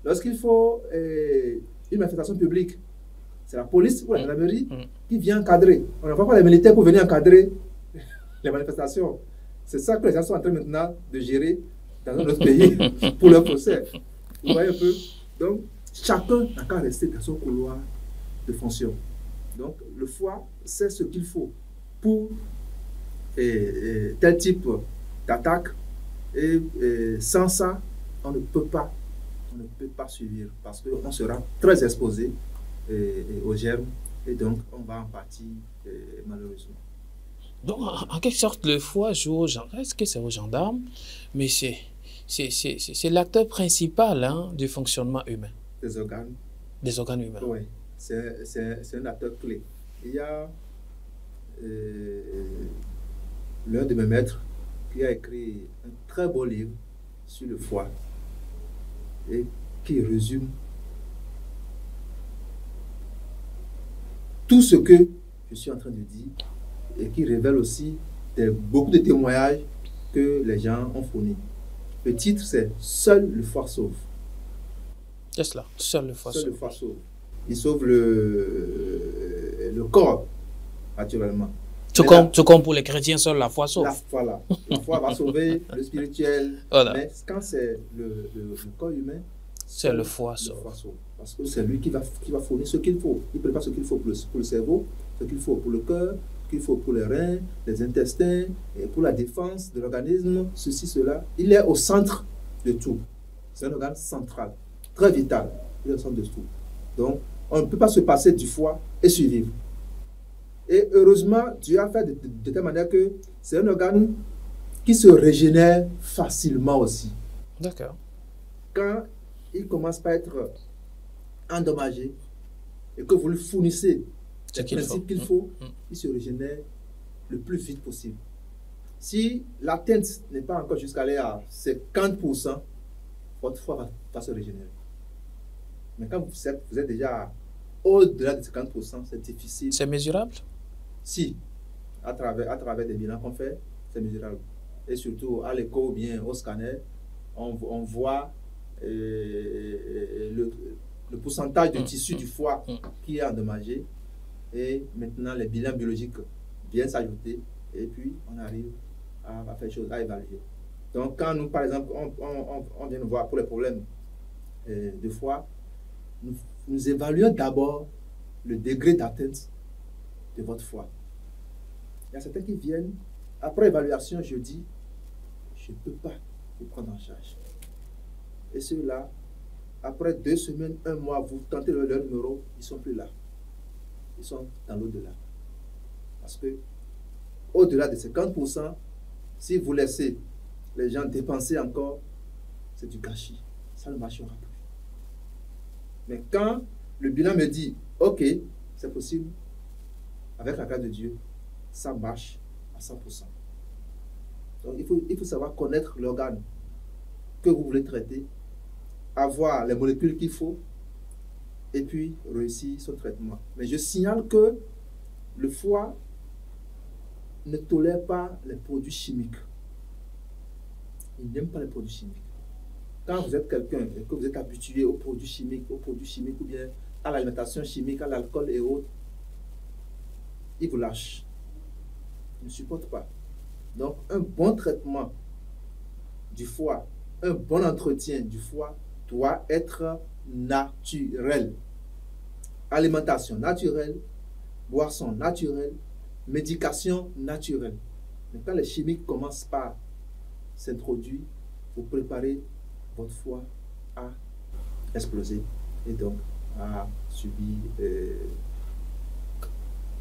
S2: Lorsqu'il faut une manifestation publique, c'est la police ou la gendarmerie qui vient encadrer. On n'envoie pas les militaires pour venir encadrer les manifestations. C'est ça que les gens sont en train maintenant de gérer dans un autre pays pour leur procès. Vous voyez un peu? Donc, chacun n'a qu'à rester dans son couloir de fonction. Donc, le foie, c'est ce qu'il faut pour tel type d'attaque. Et sans ça, on ne peut pas survivre parce qu'on sera très exposé aux germes et donc on va en pâtir malheureusement.
S1: Donc, en quelque sorte, le foie joue aux gendarmes. Est-ce que c'est aux gendarmes? Mais c'est l'acteur principal du fonctionnement humain.
S2: Des organes.
S1: Des organes humains.
S2: Oui, c'est un acteur clé. Il y a l'un de mes maîtres qui a écrit un très beau livre sur le foie et qui résume tout ce que je suis en train de dire et qui révèle aussi beaucoup de témoignages que les gens ont fournis. Le titre, c'est « Seul le foie sauve ».
S1: C'est cela, seul le foie sauve.
S2: Seul le foie sauve. Il sauve le corps, naturellement.
S1: Tout comme pour les chrétiens, seul la foi sauve.
S2: Voilà. La foi va sauver le spirituel. Voilà. Mais quand c'est le corps humain,
S1: c'est le foie sauve.
S2: Parce que c'est lui qui va fournir ce qu'il faut. Il prépare ce qu'il faut pour le cerveau, ce qu'il faut pour le cœur, ce qu'il faut pour les reins, les intestins, et pour la défense de l'organisme, ceci, cela. Il est au centre de tout. C'est un organe central, très vital. Il est au centre de tout. Donc, on ne peut pas se passer du foie et survivre. Et heureusement, Dieu a fait de telle manière que c'est un organe qui se régénère facilement aussi.
S1: D'accord.
S2: Quand il commence par être endommagé et que vous lui fournissez les principes qu'il faut, il se régénère le plus vite possible. Si l'atteinte n'est pas encore jusqu'à aller à 50%, votre foie va se régénérer. Mais quand vous êtes déjà au-delà de 50%, c'est difficile.
S1: C'est mesurable?
S2: Si, à travers des bilans qu'on fait, c'est mesurable. Et surtout à l'écho ou bien au scanner, on voit le pourcentage de tissu du foie qui est endommagé. Et maintenant, les bilans biologiques viennent s'ajouter. Et puis, on arrive à faire chose, à évaluer. Donc, quand nous, par exemple, on vient nous voir pour les problèmes de foie, nous évaluons d'abord le degré d'atteinte de votre foie. Il y a certains qui viennent, après évaluation, je dis, je ne peux pas vous prendre en charge. Et ceux-là, après 2 semaines, 1 mois, vous tentez leur numéro, ils ne sont plus là. Ils sont dans l'au-delà. Parce que, au-delà de 50%, si vous laissez les gens dépenser encore, c'est du gâchis. Ça ne marchera plus. Mais quand le bilan me dit, OK, c'est possible, avec la grâce de Dieu, ça marche à 100%. Donc, il faut savoir connaître l'organe que vous voulez traiter, avoir les molécules qu'il faut, et puis réussir son traitement. Mais je signale que le foie ne tolère pas les produits chimiques. Il n'aime pas les produits chimiques. Quand vous êtes quelqu'un et que vous êtes habitué aux produits chimiques ou bien à l'alimentation chimique, à l'alcool et autres, il vous lâche. Il ne supporte pas. Donc, un bon traitement du foie, un bon entretien du foie doit être naturel. Alimentation naturelle, boisson naturelle, médication naturelle. Mais quand les chimiques commencent par s'introduire, vous préparez votre foie à exploser et donc à subir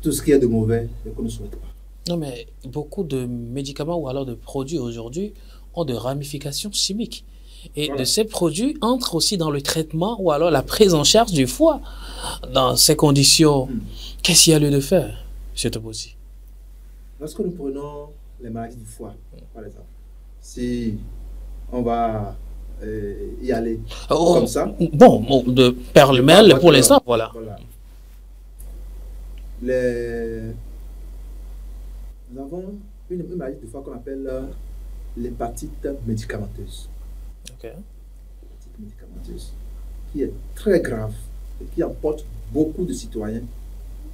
S2: tout ce qui est de mauvais et qu'on ne souhaite pas.
S1: Non, mais beaucoup de médicaments ou alors de produits aujourd'hui ont de ramifications chimiques. Et de
S2: Voilà.
S1: ces produits entrent aussi dans le traitement ou alors la prise en charge du foie. Dans ces conditions, qu'est-ce qu'il y a lieu de faire, M. Tobosi?
S2: Lorsque nous prenons les maladies du foie, par exemple, si on va y aller comme ça,
S1: Bon, de pêle-mêle pour l'instant, voilà.
S2: voilà. Nous avons une maladie du foie qu'on appelle l'hépatite médicamenteuse.
S1: Ok.
S2: L'hépatite médicamenteuse, qui est très grave et qui emporte beaucoup de citoyens.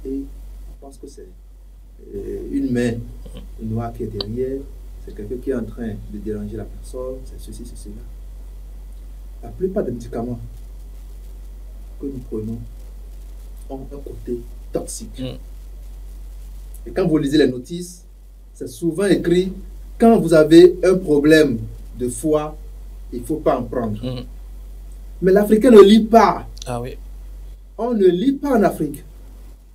S2: Et on pense que c'est une main noire qui est derrière, c'est quelqu'un qui est en train de déranger la personne, c'est ceci, c'est cela. La plupart des médicaments que nous prenons ont un côté toxique. Et quand vous lisez les notices, c'est souvent écrit, quand vous avez un problème de foie, il ne faut pas en prendre. Mais l'Africain ne lit pas.
S1: Ah oui.
S2: On ne lit pas en Afrique.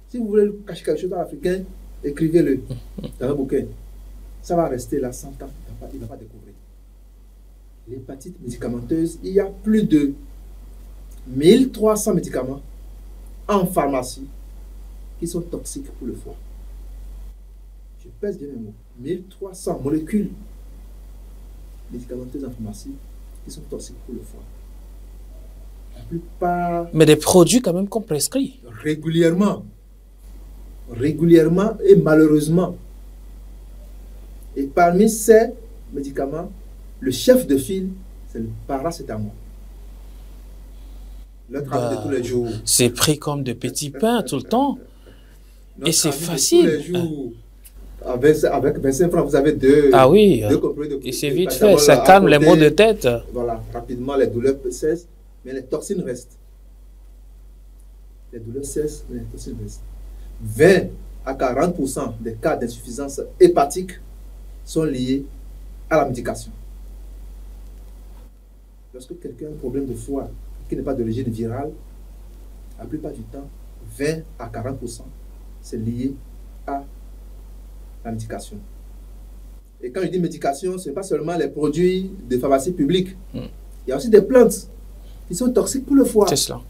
S2: Si vous voulez cacher quelque chose dans l'Africain, écrivez-le dans un bouquin. Ça va rester là 100 ans, il ne va pas découvrir. L'hépatite médicamenteuse, il y a plus de 1300 médicaments en pharmacie qui sont toxiques pour le foie. Je pèse bien mes mots. 1300 molécules médicamenteuses en pharmacie qui sont toxiques pour le foie. La plupart...
S1: Mais des produits quand même qu'on prescrit.
S2: Régulièrement et malheureusement. Et parmi ces médicaments, le chef de file, c'est le paracétamol. Le travail de tous les jours.
S1: C'est pris comme de petits pains tout le temps. Et c'est facile.
S2: Tous les jours. Avec 25 francs, vous avez deux.
S1: Ah oui.
S2: Deux comprimés de
S1: et c'est vite fait. Ça calme les maux de tête.
S2: Voilà. Rapidement, les douleurs cessent, mais les toxines restent. Les douleurs cessent, mais les toxines restent. 20 à 40% des cas d'insuffisance hépatique sont liés à la médication. Lorsque quelqu'un a un problème de foie qui n'est pas d'origine virale, la plupart du temps, 20 à 40%, c'est lié à la médication. Et quand je dis médication, ce n'est pas seulement les produits de pharmacie publique. Il y a aussi des plantes qui sont toxiques pour le foie.
S1: C'est cela.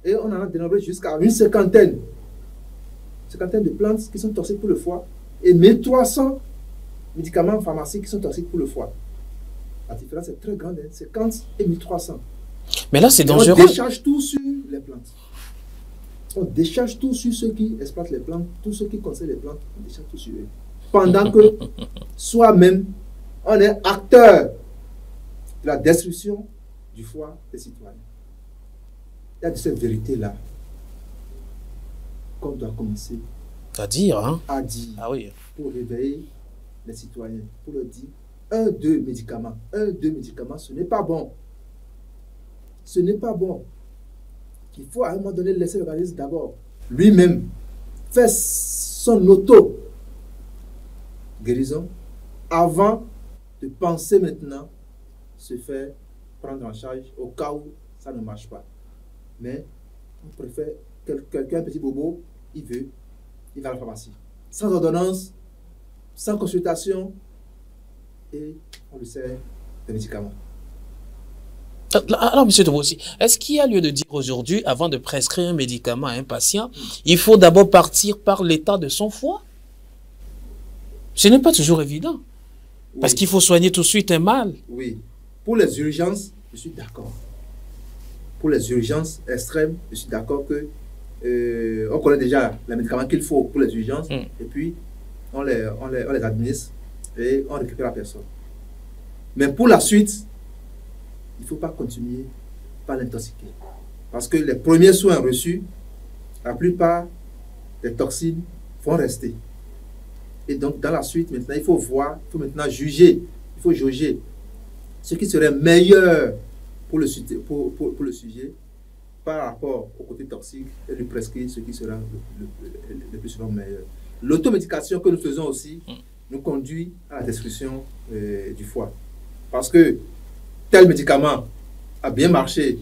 S2: Et on en a dénombré jusqu'à une cinquantaine de plantes qui sont toxiques pour le foie et 1300 médicaments en pharmacie qui sont toxiques pour le foie. La différence est très grande, 50 et 1300.
S1: Mais là, c'est dangereux.
S2: On décharge tout sur les plantes. On décharge tout sur ceux qui exploitent les plantes, tous ceux qui conseillent les plantes, on décharge tout sur eux. Pendant que soi-même, on est acteur de la destruction du foie des citoyens. Il y a de cette vérité-là qu'on doit commencer
S1: à dire. Hein?
S2: À dire.
S1: Ah oui.
S2: Pour réveiller les citoyens, pour leur dire, deux médicaments, ce n'est pas bon. Ce n'est pas bon. Il faut à un moment donné laisser l'organisme d'abord lui-même faire son auto-guérison avant de penser maintenant se faire prendre en charge au cas où ça ne marche pas. Mais on préfère quelqu'un, un petit bobo, il va à la pharmacie. Sans ordonnance, sans consultation, et on lui sert des médicaments.
S1: Alors, M. Tobosi, est-ce qu'il y a lieu de dire aujourd'hui, avant de prescrire un médicament à un patient, il faut d'abord partir par l'état de son foie? Ce n'est pas toujours évident. Oui. Parce qu'il faut soigner tout de suite un mal.
S2: Oui. Pour les urgences, je suis d'accord. Pour les urgences extrêmes, je suis d'accord que on connaît déjà les médicaments qu'il faut pour les urgences, et puis on les administre et on récupère la personne. Mais pour la suite, il ne faut pas continuer par l'intoxiquer. Parce que les premiers soins reçus, la plupart des toxines vont rester. Et donc, dans la suite, maintenant, il faut voir, il faut maintenant juger, il faut jauger ce qui serait meilleur pour le sujet par rapport au côté toxique et lui prescrire ce qui sera le plus souvent meilleur. L'automédication que nous faisons aussi nous conduit à la destruction du foie. Parce que tel médicament a bien marché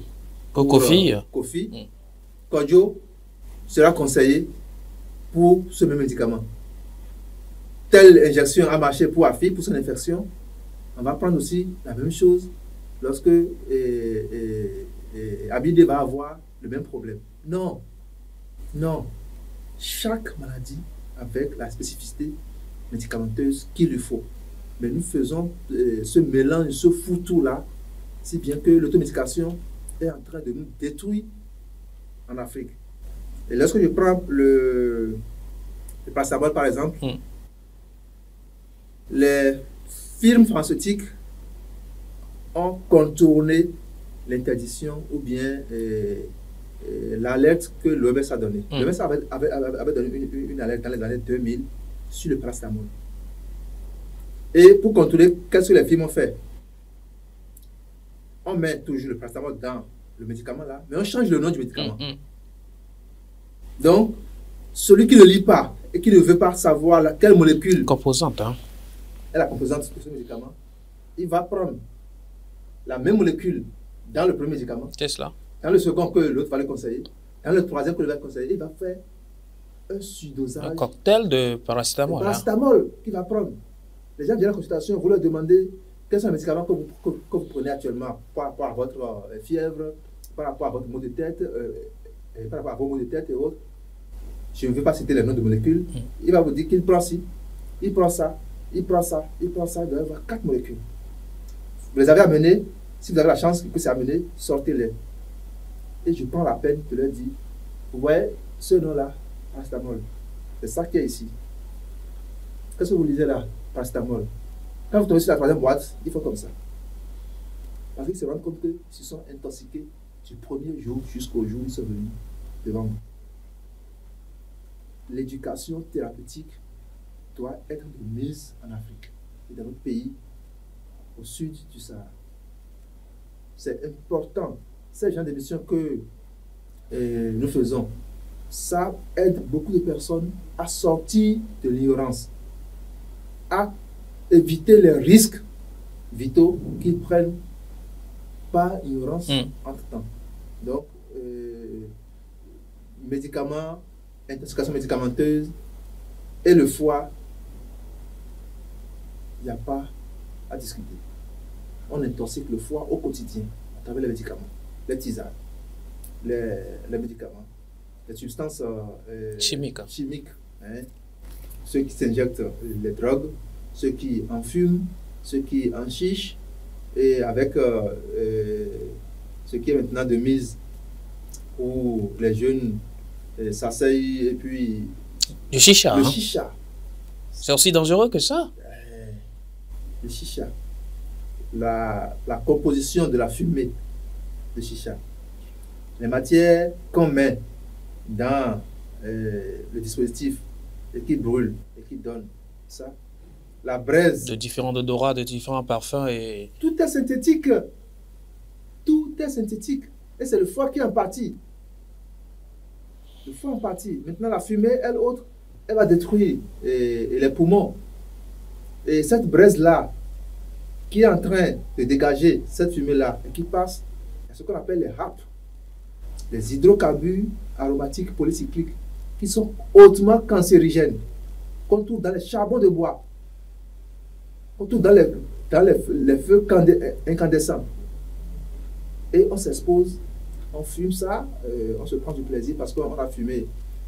S2: pour Kofi, Kodjo sera conseillé pour ce même médicament. telle injection a marché pour Afri, pour son infection, on va prendre aussi la même chose lorsque Abidé va avoir le même problème. Non, non. Chaque maladie avec la spécificité médicamenteuse qu'il lui faut. Mais nous faisons ce mélange, ce foutoir-là, si bien que l'automédication est en train de nous détruire en Afrique. Et lorsque je prends le paracétamol, par exemple, les firmes pharmaceutiques ont contourné l'interdiction ou bien l'alerte que l'OMS a donnée. L'OMS avait donné une alerte dans les années 2000 sur le paracétamol. Et pour contrôler, qu'est-ce que les firmes ont fait? On met toujours le paracétamol dans le médicament là, mais on change le nom du médicament. Donc, celui qui ne lit pas et qui ne veut pas savoir quelle molécule
S1: composante
S2: est la composante de ce médicament, il va prendre la même molécule dans le premier médicament, dans le second que l'autre va le conseiller, dans le troisième que l'autre va le conseiller, il va faire un surdosage. Un
S1: cocktail de paracétamol.
S2: Paracétamol qu'il va prendre. Les gens viennent à la consultation, vous leur demandez quels sont les médicaments que vous prenez actuellement par rapport à votre fièvre, par rapport à votre maux de tête, par rapport à vos maux de tête et autres. Je ne veux pas citer les noms de molécules. Il va vous dire qu'il prend ci, il prend ça, il prend ça, il prend ça. Il doit y avoir 4 molécules. Vous les avez amenés. Si vous avez la chance que c'est amené, sortez-les. Et je prends la peine de leur dire, ouais, ce nom-là, paracétamol, c'est ça qui est ici. Qu'est-ce que vous lisez là? Paracétamol. Quand vous tombez sur la troisième boîte, il faut comme ça. Parce qu'ils se rendent compte qu'ils se sont intoxiqués du premier jour jusqu'au jour où ils sont venus devant nous. L'éducation thérapeutique doit être mise en Afrique et dans notre pays, au sud du Sahara. C'est important. Ces genres d'émissions que nous faisons, ça aide beaucoup de personnes à sortir de l'ignorance, à éviter les risques vitaux qu'ils prennent par ignorance entre-temps. Donc, médicaments, intoxication médicamenteuse et le foie, il n'y a pas à discuter. On intoxique le foie au quotidien à travers les médicaments, les tisanes, les médicaments, les substances chimiques, hein, ceux qui s'injectent les drogues, ceux qui en fument, ceux qui en chichent, et avec ce qui est maintenant de mise où les jeunes s'asseyent et puis...
S1: Le chicha.
S2: Le chicha.
S1: C'est aussi dangereux que ça.
S2: Le chicha. La composition de la fumée de chicha. Les matières qu'on met dans le dispositif et qui brûlent et qui donnent ça. La braise.
S1: De différents odorats, de différents parfums et...
S2: Tout est synthétique. Tout est synthétique. Et c'est le foie qui est en partie. Le foie en partie. Maintenant, la fumée, elle autre, elle va détruire et les poumons. Et cette braise-là, qui est en train de dégager cette fumée-là et qui passe à ce qu'on appelle les HAP, les hydrocarbures aromatiques polycycliques, qui sont hautement cancérigènes, qu'on trouve dans les charbons de bois, qu'on trouve dans les feux incandescents. Et on s'expose, on fume ça, on se prend du plaisir parce qu'on a fumé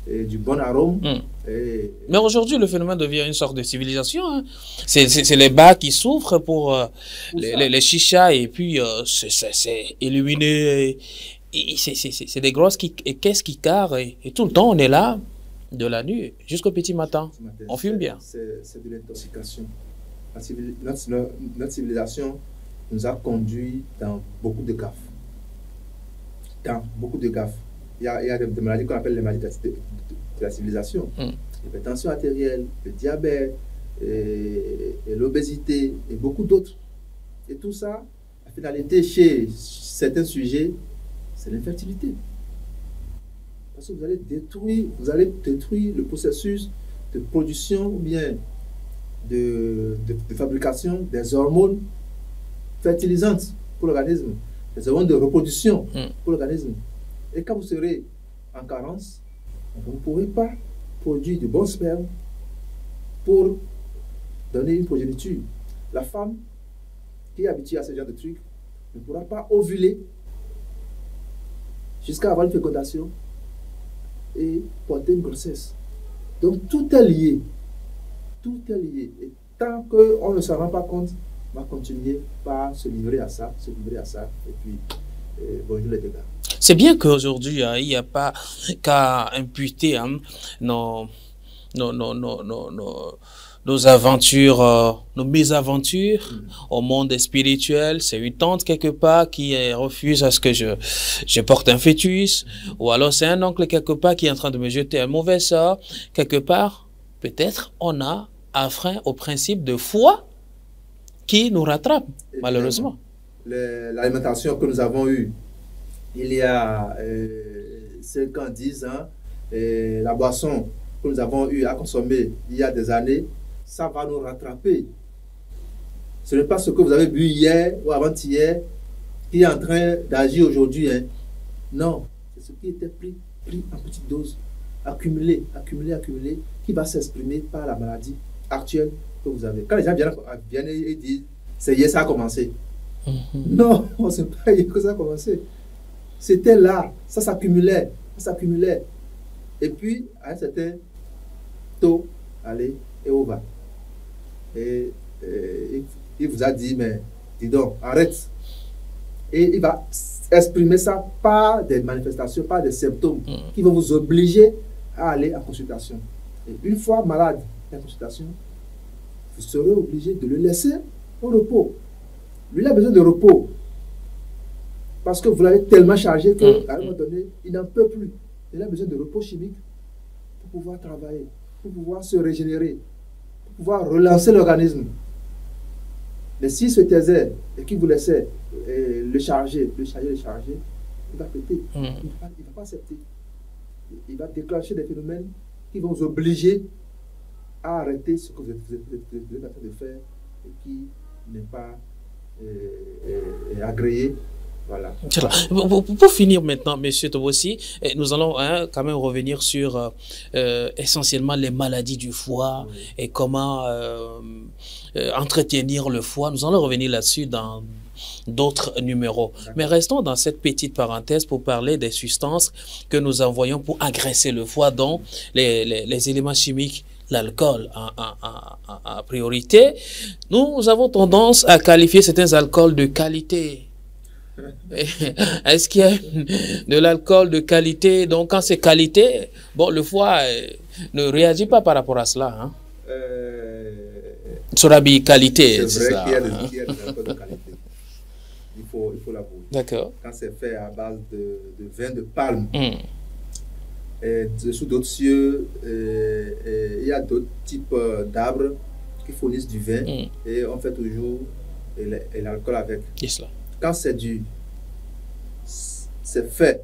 S2: du bon arôme.
S1: Mais aujourd'hui, le phénomène devient une sorte de civilisation. Hein. C'est les bars qui souffrent pour les chichas et puis c'est illuminé. C'est des grosses caisses qui carrent et tout le temps on est là de la nuit jusqu'au petit matin. On fume bien.
S2: C'est de l'intoxication. Notre civilisation nous a conduit dans beaucoup de gaffes. Dans beaucoup de gaffes. Il y a des maladies qu'on appelle les maladies de la civilisation. L'hypertension artérielle, le diabète, et l'obésité et beaucoup d'autres. Et tout ça, la finalité chez certains sujets, c'est l'infertilité. Parce que vous allez détruire le processus de production ou bien de fabrication des hormones fertilisantes pour l'organisme, des hormones de reproduction pour l'organisme. Et quand vous serez en carence, vous ne pourrez pas produire de bons spermes pour donner une progéniture. La femme qui est habituée à ce genre de trucs ne pourra pas ovuler jusqu'à avoir une fécondation et porter une grossesse. Donc tout est lié. Tout est lié. Et tant qu'on ne s'en rend pas compte, on va continuer par se livrer à ça, et puis bonjour les dégâts.
S1: C'est bien qu'aujourd'hui, il n'y a pas qu'à imputer nos aventures, nos mésaventures au monde spirituel. C'est une tante quelque part qui refuse à ce que je porte un fœtus, ou alors c'est un oncle quelque part qui est en train de me jeter un mauvais sort. Quelque part, peut-être on a un frein au principe de foi qui nous rattrape, malheureusement.
S2: L'alimentation que nous avons eue il y a 5 ans, 10 ans, la boisson que nous avons eu à consommer il y a des années, ça va nous rattraper. Ce n'est pas ce que vous avez bu hier ou avant-hier qui est en train d'agir aujourd'hui. Hein. Non, c'est ce qui était pris en petite dose, accumulé, qui va s'exprimer par la maladie actuelle que vous avez. Quand les gens viennent et disent, c'est hier ça a commencé. Non, c'est pas hier que ça a commencé. C'était là, ça s'accumulait. Et puis, à un certain taux, allez, et on va. Et il vous a dit, mais dis donc, arrête. Et il va exprimer ça par des manifestations, par des symptômes qui vont vous obliger à aller en consultation. Et une fois malade en consultation, vous serez obligé de le laisser au repos. Lui, il a besoin de repos. Parce que vous l'avez tellement chargé qu'à un moment donné, il n'en peut plus. Il a besoin de repos chimique pour pouvoir travailler, pour pouvoir se régénérer, pour pouvoir relancer l'organisme. Mais s'il se taisait et qu'il vous laissait le charger, il va péter. Il ne va pas accepter. Il va déclencher des phénomènes qui vont vous obliger à arrêter ce que vous êtes en train de faire et qui n'est pas agréé. Voilà.
S1: Pour finir maintenant, M. Tobossi, nous allons quand même revenir sur essentiellement les maladies du foie et comment entretenir le foie. Nous allons revenir là-dessus dans d'autres numéros. Mais restons dans cette petite parenthèse pour parler des substances que nous envoyons pour agresser le foie, dont les éléments chimiques, l'alcool en priorité. Nous avons tendance à qualifier certains alcools de qualité. Est-ce qu'il y a de l'alcool de qualité? Donc, quand c'est qualité, bon, le foie ne réagit pas par rapport à cela. Hein? Sorabi, qualité.
S2: C'est vrai qu'il y a des alcools de qualité. Il faut l'avouer.
S1: D'accord.
S2: Quand c'est fait à base de vin de palme, sous d'autres cieux, il y a d'autres types d'arbres qui fournissent du vin et on fait toujours l'alcool avec.
S1: Yes,
S2: quand c'est fait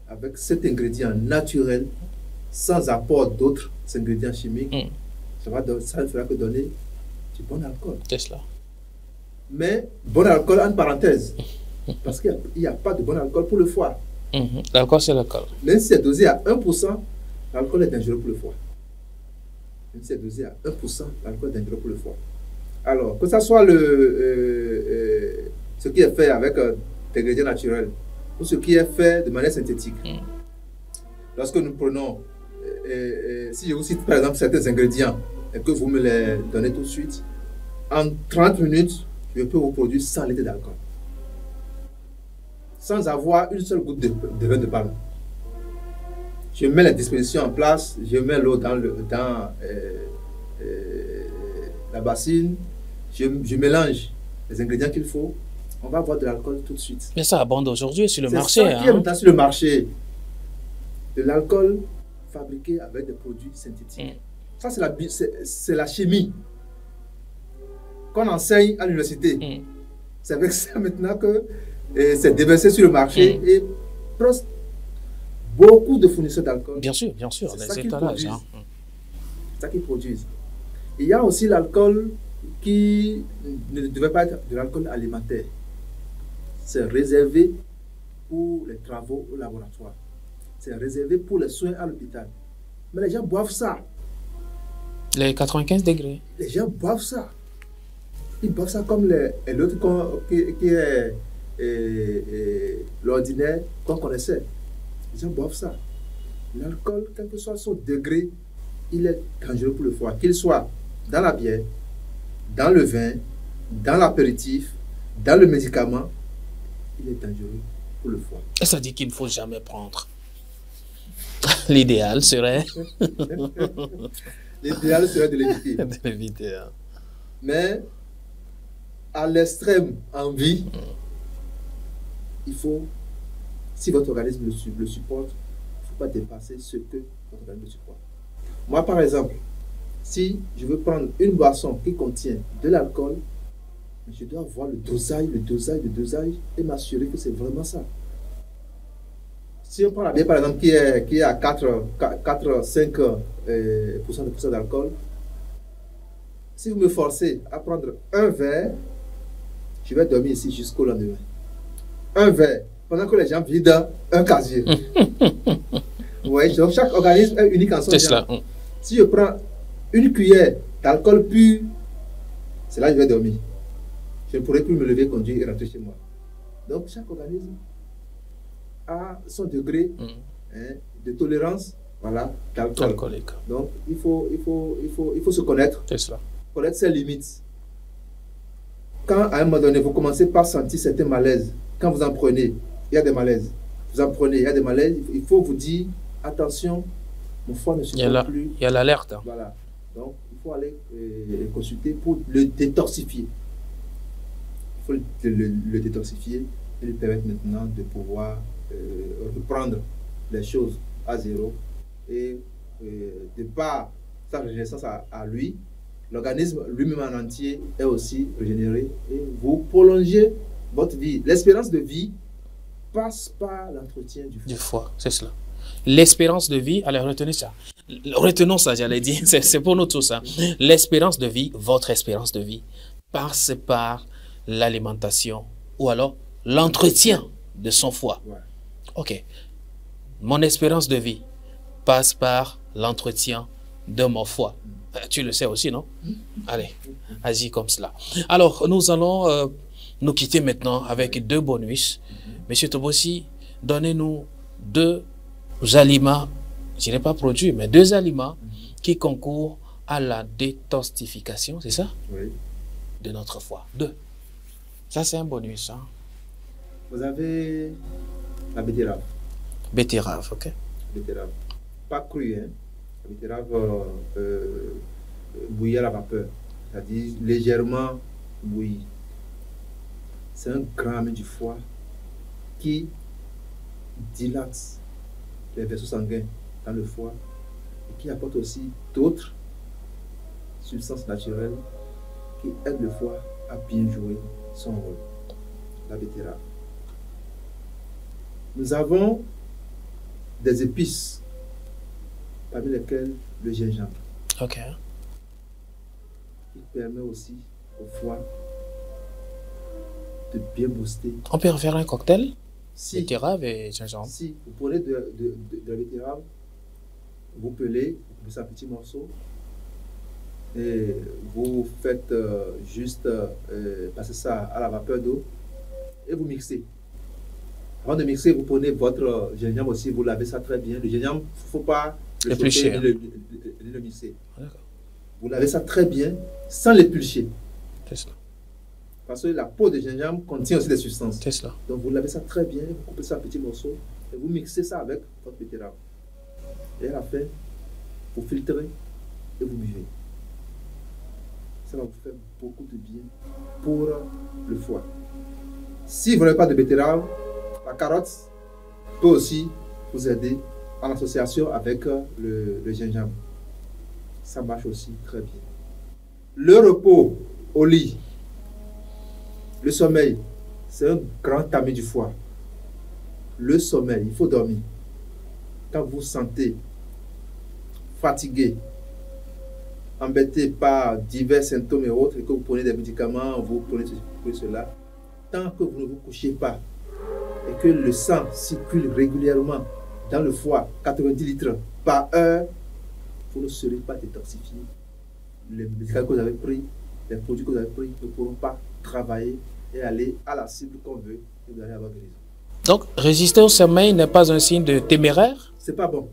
S2: avec cet ingrédient naturel, sans apport d'autres ingrédients chimiques, ça ne fera que donner du bon alcool.
S1: C'est cela.
S2: Mais bon alcool en parenthèse, parce qu'il n'y a pas de bon alcool pour le foie.
S1: L'alcool, c'est l'alcool.
S2: Même si c'est dosé à 1%, l'alcool est dangereux pour le foie. Même si c'est dosé à 1%, l'alcool est dangereux pour le foie. Alors, que ce soit ce qui est fait avec des ingrédients naturels ou ce qui est fait de manière synthétique. Lorsque nous prenons, si je vous cite par exemple certains ingrédients et que vous me les donnez tout de suite, en 30 minutes, je peux vous produire 100 litres d'alcool. Sans avoir une seule goutte de vin de palme. Je mets la disposition en place, je mets l'eau dans la bassine, je mélange les ingrédients qu'il faut, on va avoir de l'alcool tout de suite.
S1: Mais ça abonde aujourd'hui sur le marché.
S2: C'est ça qui est maintenant sur le marché. De l'alcool fabriqué avec des produits synthétiques. Ça, c'est la chimie qu'on enseigne à l'université. C'est avec ça maintenant que c'est déversé sur le marché et presque beaucoup de fournisseurs d'alcool.
S1: Bien sûr,
S2: c'est ça qu'ils produisent. C'est ça qu'ils produisent. Il y a aussi l'alcool qui ne devait pas être de l'alcool alimentaire. C'est réservé pour les travaux au laboratoire. C'est réservé pour les soins à l'hôpital. Mais les gens boivent ça.
S1: Les 95 degrés.
S2: Les gens boivent ça. Ils boivent ça comme l'autre qui est l'ordinaire qu'on connaissait. Les gens boivent ça. L'alcool, quel que soit son degré, il est dangereux pour le foie. Qu'il soit dans la bière, dans le vin, dans l'apéritif, dans le médicament, il est dangereux pour le foie.
S1: Et ça dit qu'il ne faut jamais prendre. L'idéal serait...
S2: L'idéal serait de l'éviter.
S1: De l'éviter. Hein.
S2: Mais à l'extrême envie, il faut, si votre organisme le supporte, il ne faut pas dépasser ce que votre organisme supporte. Moi, par exemple, si je veux prendre une boisson qui contient de l'alcool, je dois voir le dosage et m'assurer que c'est vraiment ça. Si on prend la bière, par exemple, qui est à 4-5% d'alcool, si vous me forcez à prendre un verre, je vais dormir ici jusqu'au lendemain. Un verre, pendant que les gens vident un casier. Oui, donc chaque organisme est unique en son genre. Si je prends une cuillère d'alcool pur, c'est là que je vais dormir. Je ne pourrai plus me lever, conduire et rentrer chez moi. Donc chaque organisme a son degré de tolérance, voilà, d'alcool. Donc il faut se connaître.
S1: C'est cela.
S2: Connaître ses limites. Quand à un moment donné, vous commencez par sentir certains malaises, quand vous en prenez, il y a des malaises. Vous en prenez, il y a des malaises, il faut vous dire, attention, mon foie ne supporte plus.
S1: Il y a l'alerte. Hein.
S2: Voilà. Donc, il faut aller consulter pour le détoxifier. Il faut le détoxifier et lui permettre maintenant de pouvoir reprendre les choses à zéro. Et de par sa régénérescence à lui, l'organisme lui-même en entier est aussi régénéré et vous prolongez votre vie. L'espérance de vie passe par l'entretien du
S1: foie. C'est cela. L'espérance de vie, allez, retenez ça. Retenons ça, j'allais dire. C'est pour nous tous. Hein. L'espérance de vie, votre espérance de vie, passe par l'alimentation ou alors l'entretien de son foie.
S2: Ouais.
S1: Ok. Mon espérance de vie passe par l'entretien de mon foie. Tu le sais aussi, non? Allez, agis comme cela. Alors, nous allons nous quitter maintenant avec deux bonus. Monsieur Tobossi, donnez-nous deux aliments, je n'ai pas produit, mais deux aliments qui concourent à la détoxification, c'est ça?
S2: Oui.
S1: De notre foie. Deux. Ça, c'est un bonus. Hein?
S2: Vous avez la betterave.
S1: Betterave, ok.
S2: Betterave. Pas crue, hein. La betterave bouillie à la vapeur, c'est-à-dire légèrement bouillie. C'est un grand ami du foie qui dilate les vaisseaux sanguins dans le foie et qui apporte aussi d'autres substances naturelles qui aident le foie à bien jouer son rôle. La betterave. Nous avons des épices, parmi lesquelles le gingembre.
S1: Ok.
S2: Il permet aussi au foie de bien booster.
S1: On peut en faire un cocktail?
S2: Si,
S1: betterave et gingembre.
S2: Si vous prenez de la betterave, vous pelez, vous coupez ça en petits morceaux et vous faites juste passer ça à la vapeur d'eau et vous mixez. Avant de mixer, vous prenez votre gingembre aussi, vous lavez ça très bien. Le gingembre, il ne faut pas le
S1: éplucher,
S2: le mixer. Vous lavez ça très bien sans l'éplucher.
S1: C'est cela.
S2: Parce que la peau de gingembre contient aussi des substances.
S1: C'est cela.
S2: Donc vous lavez ça très bien, vous coupez ça en petits morceaux et vous mixez ça avec votre betterave. Et à la fin, vous filtrez et vous buvez. Ça va vous faire beaucoup de bien pour le foie. Si vous n'avez pas de betterave, la carotte peut aussi vous aider en association avec le gingembre. Ça marche aussi très bien. Le repos au lit, le sommeil, c'est un grand ami du foie. Le sommeil, il faut dormir. Quand vous vous sentez fatigué, embêté par divers symptômes et autres, et que vous prenez des médicaments, vous prenez ceci, vous prenez cela, tant que vous ne vous couchez pas et que le sang circule régulièrement dans le foie, 90 litres par heure, vous ne serez pas détoxifié les médicaments que vous avez pris, les produits que vous avez pris ne pourront pas travailler et aller à la cible qu'on veut et vous allez avoir guérison.
S1: Donc, résister au sommeil n'est pas un signe de téméraire?
S2: C'est pas bon.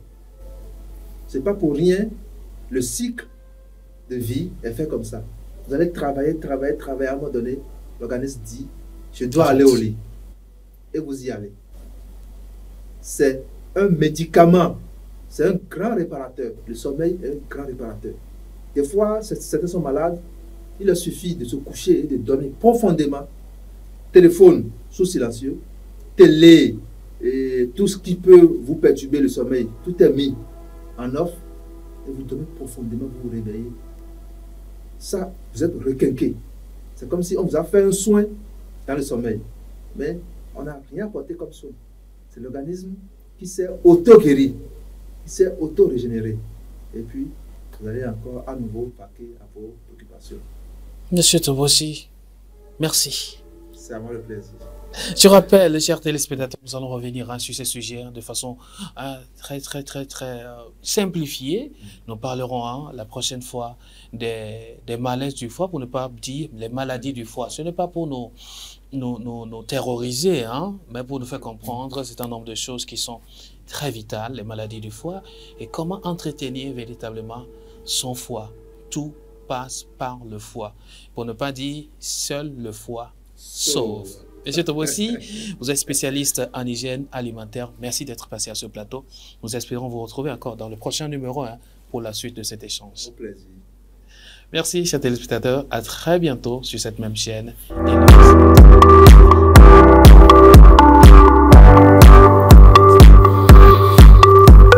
S2: C'est pas pour rien. Le cycle de vie est fait comme ça. Vous allez travailler, travailler, travailler. À un moment donné, l'organisme dit, je dois aller au lit. Et vous y allez. C'est un médicament. C'est un grand réparateur. Le sommeil est un grand réparateur. Des fois, certains sont malades. Il leur suffit de se coucher et de dormir profondément. Téléphone sous silencieux. Télé, et tout ce qui peut vous perturber le sommeil, tout est mis en off et vous dormez profondément, vous vous réveillez. Ça, vous êtes requinqué. C'est comme si on vous a fait un soin dans le sommeil, mais on n'a rien apporté comme soin. C'est l'organisme qui s'est auto-guéri, qui s'est auto-régénéré. Et puis, vous allez encore à nouveau paquer à vos préoccupations.
S1: Monsieur Tobossi, merci.
S2: C'est à moi le plaisir.
S1: Je rappelle, chers téléspectateurs, nous allons revenir sur ces sujets de façon très simplifiée. Nous parlerons la prochaine fois des malaises du foie, pour ne pas dire les maladies du foie. Ce n'est pas pour nous terroriser, mais pour nous faire comprendre un nombre de choses qui sont très vitales, les maladies du foie, et comment entretenir véritablement son foie. Tout passe par le foie. Pour ne pas dire seul le foie sauve. Monsieur Tobossi, vous êtes spécialiste en hygiène alimentaire. Merci d'être passé à ce plateau. Nous espérons vous retrouver encore dans le prochain numéro pour la suite de cet échange.
S2: Au plaisir.
S1: Merci, chers téléspectateurs. À très bientôt sur cette même chaîne.